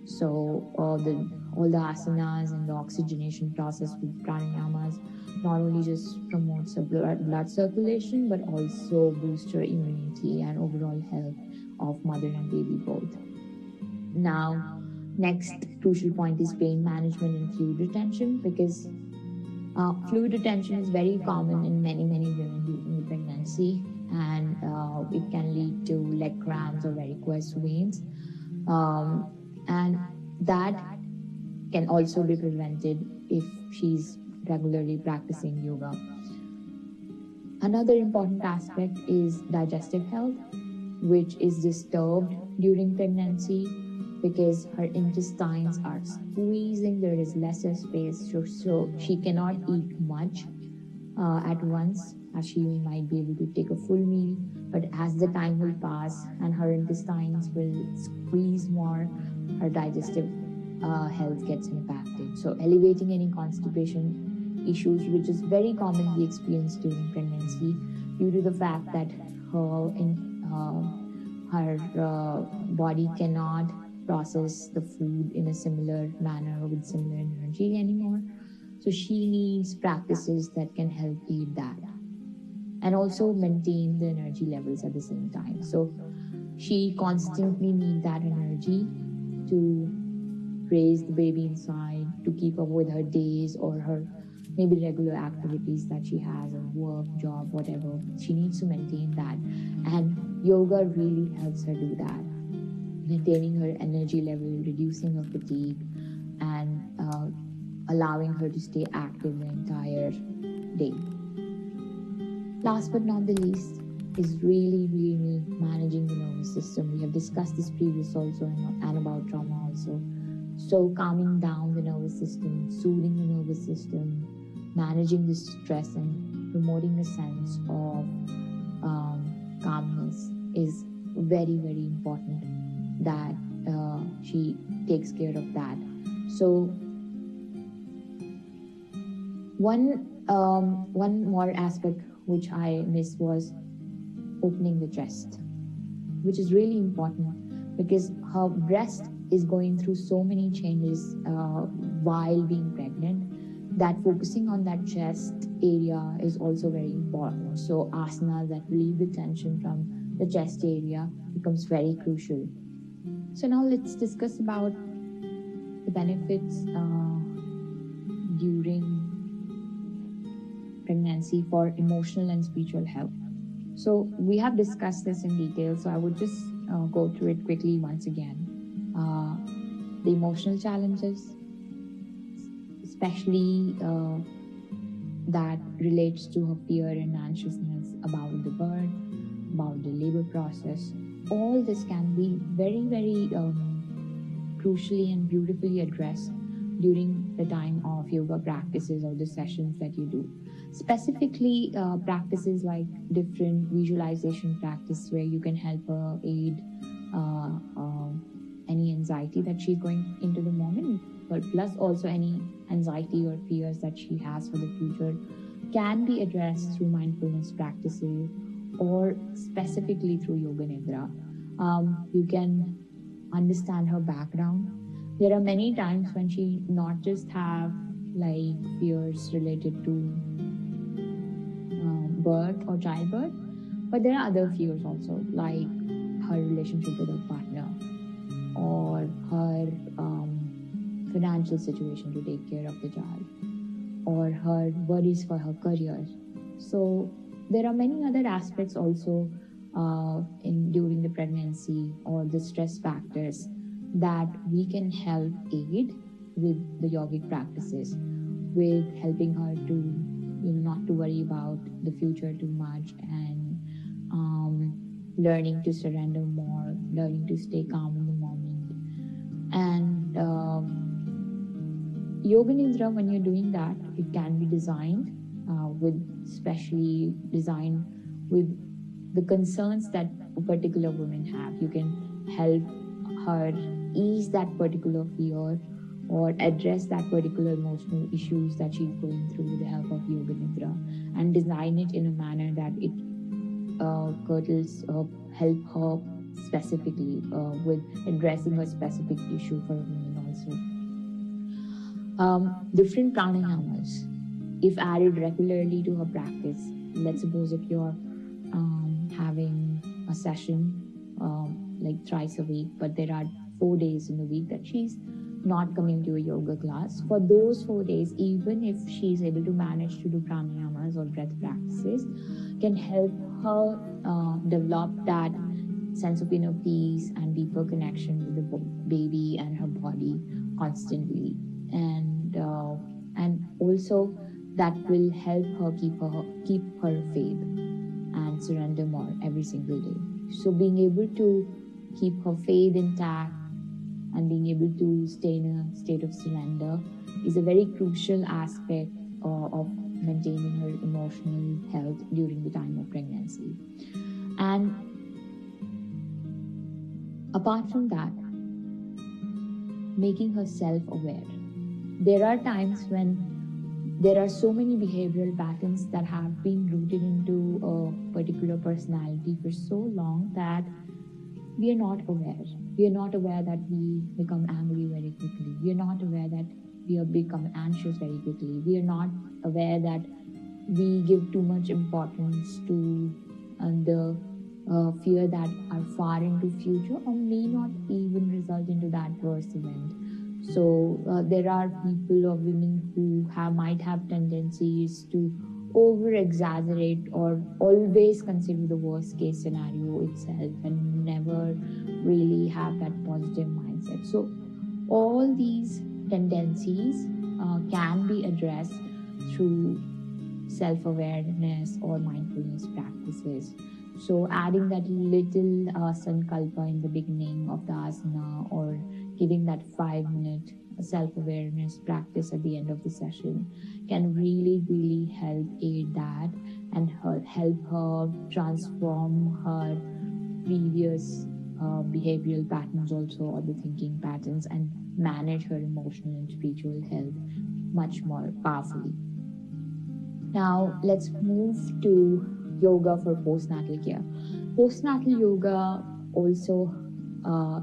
So all the asanas and the oxygenation process with pranayamas not only just promotes the blood circulation, but also boosts your immunity and overall health of mother and baby both. Now, next crucial point is pain management and fluid retention, because fluid retention is very common in many women during the pregnancy, and it can lead to leg cramps or varicose veins, and that can also be prevented if she's regularly practicing yoga. Another important aspect is digestive health, which is disturbed during pregnancy because her intestines are squeezing. There is lesser space, so she cannot eat much at once, as she might be able to take a full meal. But as the time will pass and her intestines will squeeze more, her digestive health gets impacted. So elevating any constipation issues, which is very commonly experienced during pregnancy due to the fact that her body cannot process the food in a similar manner or with similar energy anymore. So she needs practices that can help aid that, and also maintain the energy levels at the same time. So she constantly needs that energy to raise the baby inside, to keep up with her days or her maybe regular activities that she has, or work, job, whatever. She needs to maintain that, and yoga really helps her do that, maintaining her energy level, reducing her fatigue, and allowing her to stay active the entire day. Last but not the least is really managing the nervous system. We have discussed this previous also and about trauma also. So calming down the nervous system, soothing the nervous system, managing the stress and promoting a sense of calmness is very important, that she takes care of that. So one more aspect which I missed was opening the chest, which is really important because her breast is going through so many changes while being pregnant, that focusing on that chest area is also very important. So asanas that relieve the tension from the chest area becomes very crucial. So now let's discuss about the benefits during pregnancy for emotional and spiritual health. So we have discussed this in detail, so I would just go through it quickly once again. The emotional challenges, especially that relates to her fear and anxiousness about the birth, about the labor process. All this can be very crucially and beautifully addressed during the time of yoga practices or the sessions that you do. Specifically, practices like different visualization practice where you can help her aid any anxiety that she's going into the moment, but plus also any anxiety or fears that she has for the future can be addressed through mindfulness practices or specifically through yoga nidra. You can understand her background. There are many times when she not just have like fears related to birth or childbirth, but there are other fears also, like her relationship with her partner or her financial situation to take care of the child, or her worries for her career. So there are many other aspects also during the pregnancy or the stress factors that we can help aid with the yogic practices, with helping her to not to worry about the future too much, and learning to surrender more, learning to stay calm in the moment. And yoga nidra, when you're doing that, it can be designed with the concerns that a particular woman have. You can help her ease that particular fear or address that particular emotional issues that she's going through with the help of yoga nidra, and design it in a manner that it help her specifically with addressing a specific issue for a woman also. Different pranayamas, if added regularly to her practice, let's suppose if you're having a session like thrice a week, but there are 4 days in the week that she's not coming to a yoga class. For those 4 days, even if she's able to manage to do pranayamas or breath practices, can help her develop that sense of inner peace and deeper connection with the baby and her body constantly, and also that will help her keep her faith and surrender more every single day. So being able to keep her faith intact and being able to stay in a state of surrender is a very crucial aspect of maintaining her emotional health during the time of pregnancy. And apart from that, making her self-aware. There are times when there are so many behavioral patterns that have been rooted into a particular personality for so long that we are not aware. We are not aware that we become angry very quickly. We are not aware that we become anxious very quickly. We are not aware that we give too much importance to the fear that are far into future or may not even result into that worst event. So there are people or women who might have tendencies to over-exaggerate or always consider the worst-case scenario itself and never really have that positive mindset. So all these tendencies can be addressed through self-awareness or mindfulness practices. So adding that little sankalpa in the beginning of the asana, or giving that 5-minute self-awareness practice at the end of the session can really help aid that and help her transform her previous behavioral patterns also, or the thinking patterns, and manage her emotional and spiritual health much more powerfully. Now let's move to yoga for postnatal care. Postnatal yoga also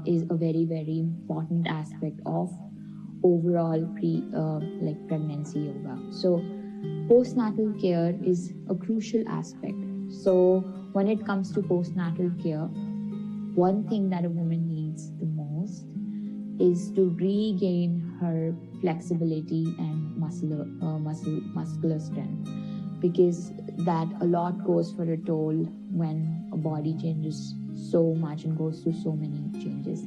is a very important aspect of overall pregnancy yoga. So postnatal care is a crucial aspect. So when it comes to postnatal care, one thing that a woman needs the most is to regain her flexibility and muscular strength, because that a lot goes for a toll when a body changes so much and goes through so many changes,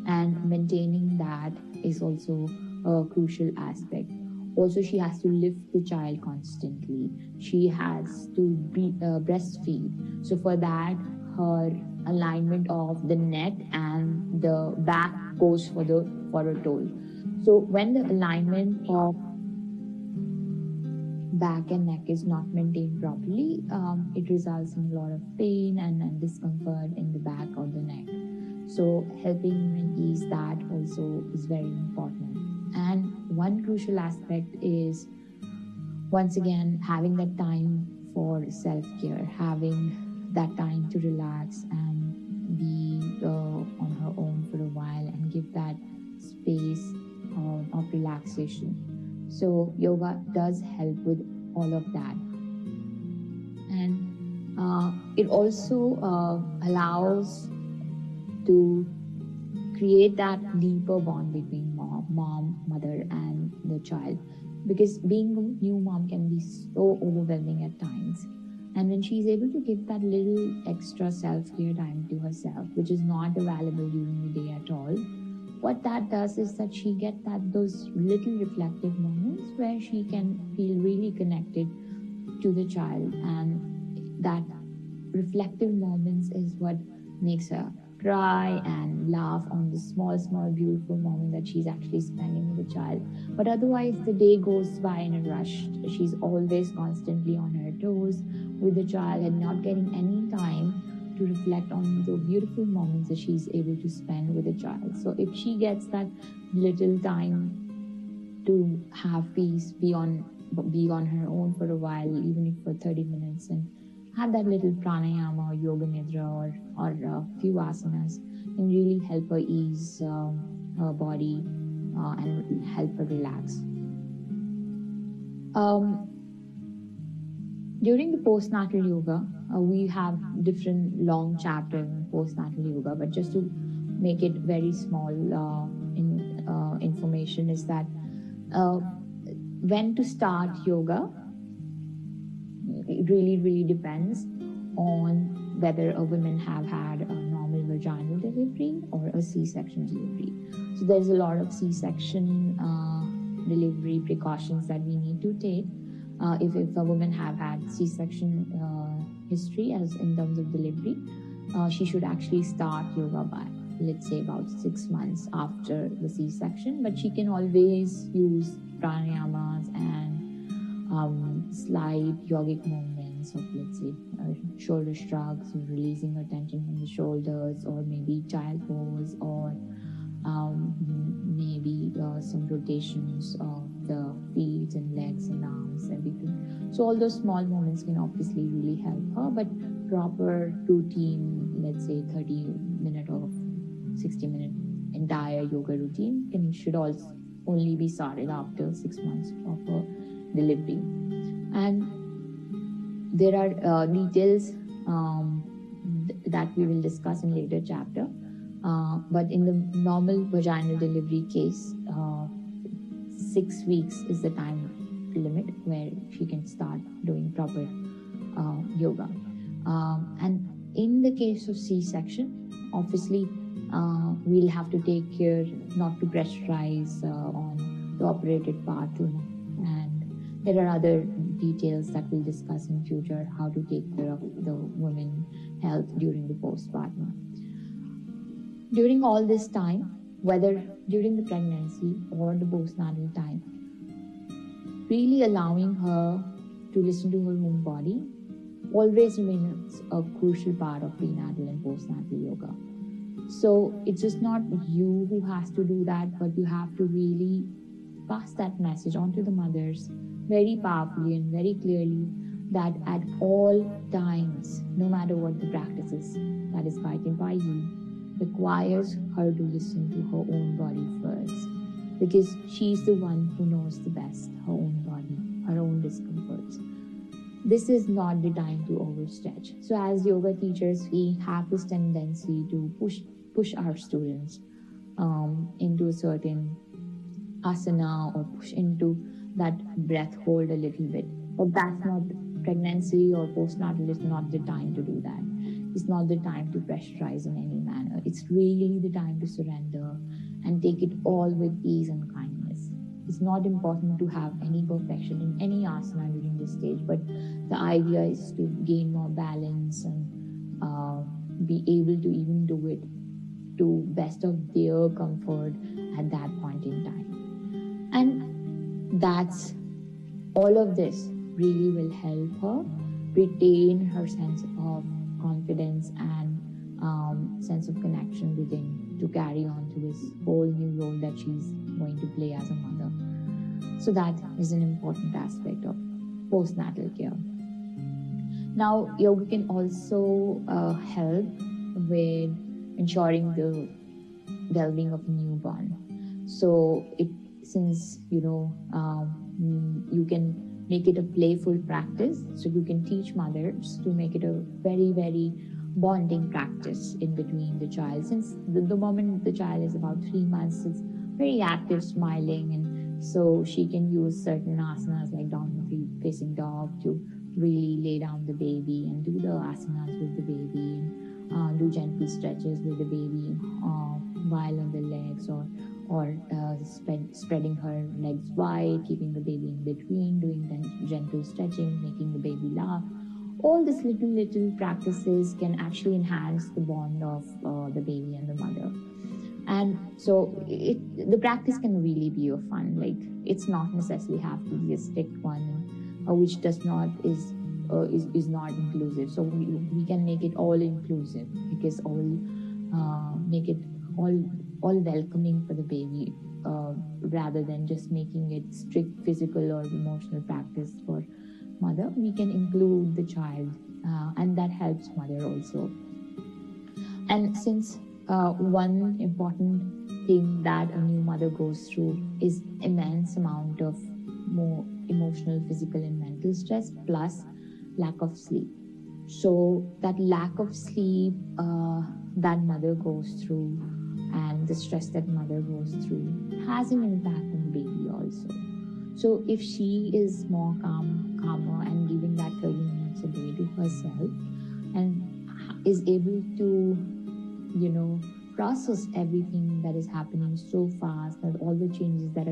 and maintaining that is also a crucial aspect. Also, she has to lift the child constantly. She has to breastfeed. So for that, her alignment of the neck and the back goes for a toll. So when the alignment of back and neck is not maintained properly, it results in a lot of pain and discomfort in the back or the neck. So helping women ease that also is very important. And one crucial aspect is, once again, having that time for self-care, having that time to relax and be on her own for a while and give that space of relaxation. So yoga does help with all of that. And it also allows to create that deeper bond between mom, mother, and the child. Because being a new mom can be so overwhelming at times. And when she's able to give that little extra self-care time to herself, which is not available during the day at all, what that does is that she gets those little reflective moments where she can feel really connected to the child. And that reflective moments is what makes her cry and laugh on the small beautiful moment that she's actually spending with the child. But otherwise the day goes by in a rush. She's always constantly on her toes with the child and not getting any time to reflect on the beautiful moments that she's able to spend with the child. So if she gets that little time to have peace, be on her own for a while, even if for 30 minutes, and have that little pranayama or yoga nidra or a few asanas, can really help her ease her body and help her relax. During the postnatal yoga, we have different long chapters in postnatal yoga, but just to make it very small information is that when to start yoga, it really depends on whether a woman have had a normal vaginal delivery or a C-section delivery. So there's a lot of C-section delivery precautions that we need to take. If a woman have had C-section history as in terms of delivery, she should actually start yoga by, let's say, about 6 months after the C-section. But she can always use pranayamas and slight yogic movements of, let's say, shoulder shrugs, or releasing her tension from the shoulders, or maybe child pose, or maybe some rotations of the feet and legs and arms, everything. So all those small moments can obviously really help her, but proper routine, let's say 30-minute or 60-minute entire yoga routine should also only be started after 6 months of her delivery. And there are details that we will discuss in later chapter. But in the normal vaginal delivery case, 6 weeks is the time limit where she can start doing proper yoga. And in the case of C-section, obviously, we'll have to take care not to pressurize on the operated part, and there are other details that we'll discuss in future, how to take care of the women health during the postpartum. During all this time, whether during the pregnancy or the postnatal time, really allowing her to listen to her own body always remains a crucial part of prenatal and postnatal yoga. So it's just not you who has to do that, but you have to really pass that message on to the mothers very powerfully and very clearly, that at all times, no matter what the practice is that is guided by you, requires her to listen to her own body first, because she's the one who knows the best her own body, her own discomforts. This is not the time to overstretch. So as yoga teachers, we have this tendency to push our students into a certain asana or push into that breath hold a little bit. But that's not, pregnancy or postnatal is not the time to do that. It's not the time to pressurize in any manner. It's really the time to surrender and take it all with ease and kindness. It's not important to have any perfection in any asana during this stage, but the idea is to gain more balance and be able to even do it to best of their comfort at that point in time. And that's all of this really will help her retain her sense of confidence and sense of connection within to carry on to this whole new role that she's going to play as a mother. So that is an important aspect of postnatal care. Now, yoga can also help with ensuring the well-being of a newborn. So since you can make it a playful practice, so you can teach mothers to make it a very, very bonding practice in between the child. Since the moment the child is about 3 months, it's very active, smiling, and so she can use certain asanas like downward facing dog to really lay down the baby and do the asanas with the baby, do gentle stretches with the baby while on the legs, or spreading her legs wide, keeping the baby in between, doing gentle stretching, making the baby laugh. All these little practices can actually enhance the bond of the baby and the mother. And so the practice can really be of fun. Like, it's not necessarily have to be a strict one, which is not inclusive. So we can make it all inclusive, because make it all welcoming for the baby, rather than just making it strict physical or emotional practice for mother. We can include the child, and that helps mother also. And since one important thing that a new mother goes through is immense amount of more emotional, physical, and mental stress, plus lack of sleep. So that lack of sleep that mother goes through, and the stress that mother goes through, has an impact on the baby also. So if she is more calmer and giving that 30 minutes a day to herself, and is able to process everything that is happening so fast, and all the changes that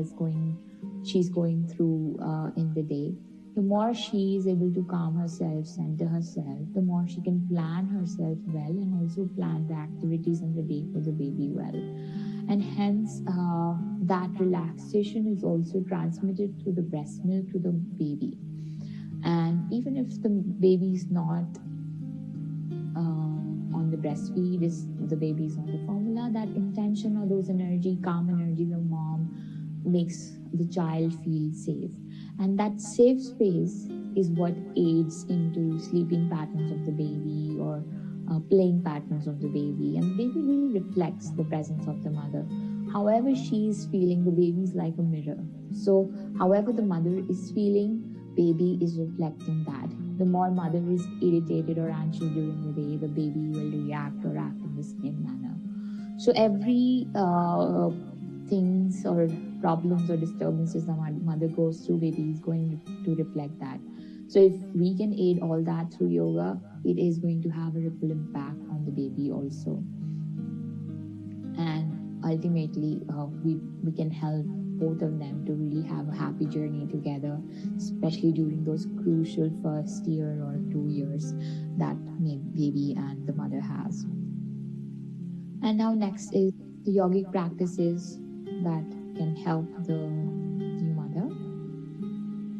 she's going through in the day, the more she is able to calm herself, center herself, the more she can plan herself well, and also plan the activities in the day for the baby well. And hence, that relaxation is also transmitted through the breast milk to the baby. And even if the baby is not on the breastfeed, the baby is on the formula, that intention or those calm energy of mom makes the child feel safe. And that safe space is what aids into sleeping patterns of the baby, or playing patterns of the baby. And the baby really reflects the presence of the mother. However she is feeling, the baby is like a mirror. So however the mother is feeling, baby is reflecting that. The more mother is irritated or anxious during the day, the baby will react or act in the same manner. So every things or problems or disturbances the mother goes through, baby is going to reflect that. So if we can aid all that through yoga, it is going to have a ripple impact on the baby also. And ultimately, we can help both of them to really have a happy journey together, especially during those crucial first year or 2 years that baby and the mother has. And now next is the yogic practices that can help the new mother.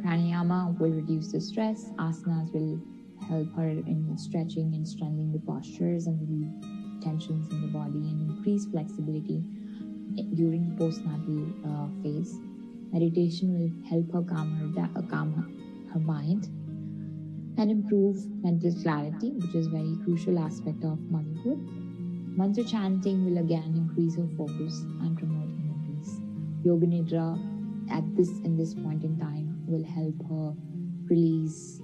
Pranayama will reduce the stress. Asanas will help her in stretching and strengthening the postures and relieve tensions in the body and increase flexibility during the postnatal phase. Meditation will help her calm her mind and improve mental clarity, which is a very crucial aspect of motherhood. Mantra chanting will again increase her focus and promote inner peace. Yoga Nidra in this point in time will help her release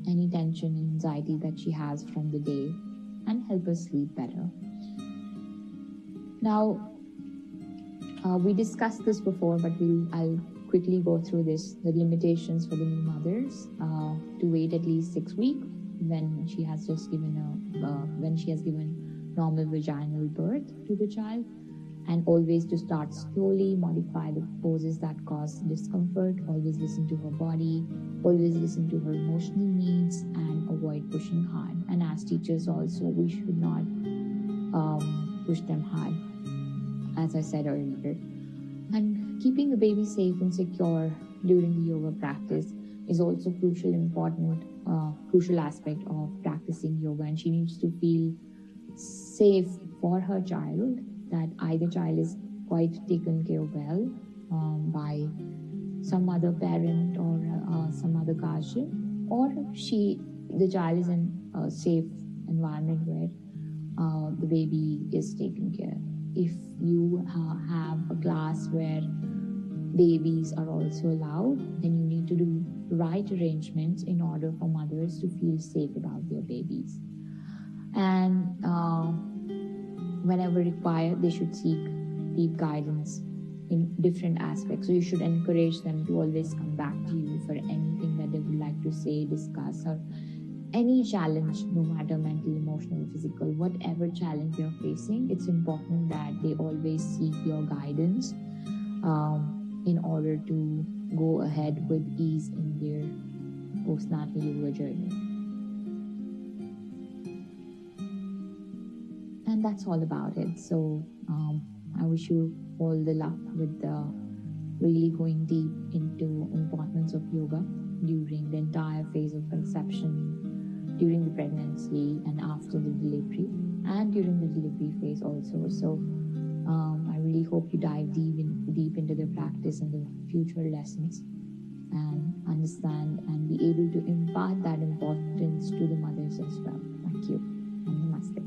any tension and anxiety that she has from the day and help her sleep better. Now, we discussed this before, but I'll quickly go through this. The limitations for the new mothers to wait at least 6 weeks when she has given normal vaginal birth to the child, and always to start slowly, modify the poses that cause discomfort, always listen to her body, always listen to her emotional needs, and avoid pushing hard. And as teachers also, we should not push them hard, as I said earlier. And keeping the baby safe and secure during the yoga practice is also crucial aspect of practicing yoga, and she needs to feel safe for her child, that either child is quite taken care of well by some other parent or some other guardian, or the child is in a safe environment where the baby is taken care. If you have a class where babies are also allowed, then you need to do right arrangements in order for mothers to feel safe about their babies. And whenever required, they should seek deep guidance in different aspects. So you should encourage them to always come back to you for anything that they would like to say, discuss, or any challenge, no matter mental, emotional, physical, whatever challenge they're facing. It's important that they always seek your guidance in order to go ahead with ease in their postnatal yoga journey. And that's all about it. So I wish you all the luck with really going deep into importance of yoga during the entire phase of conception, during the pregnancy and after the delivery, and during the delivery phase also. So I really hope you dive deep into the practice and the future lessons and understand and be able to impart that importance to the mothers as well. Thank you and namaste.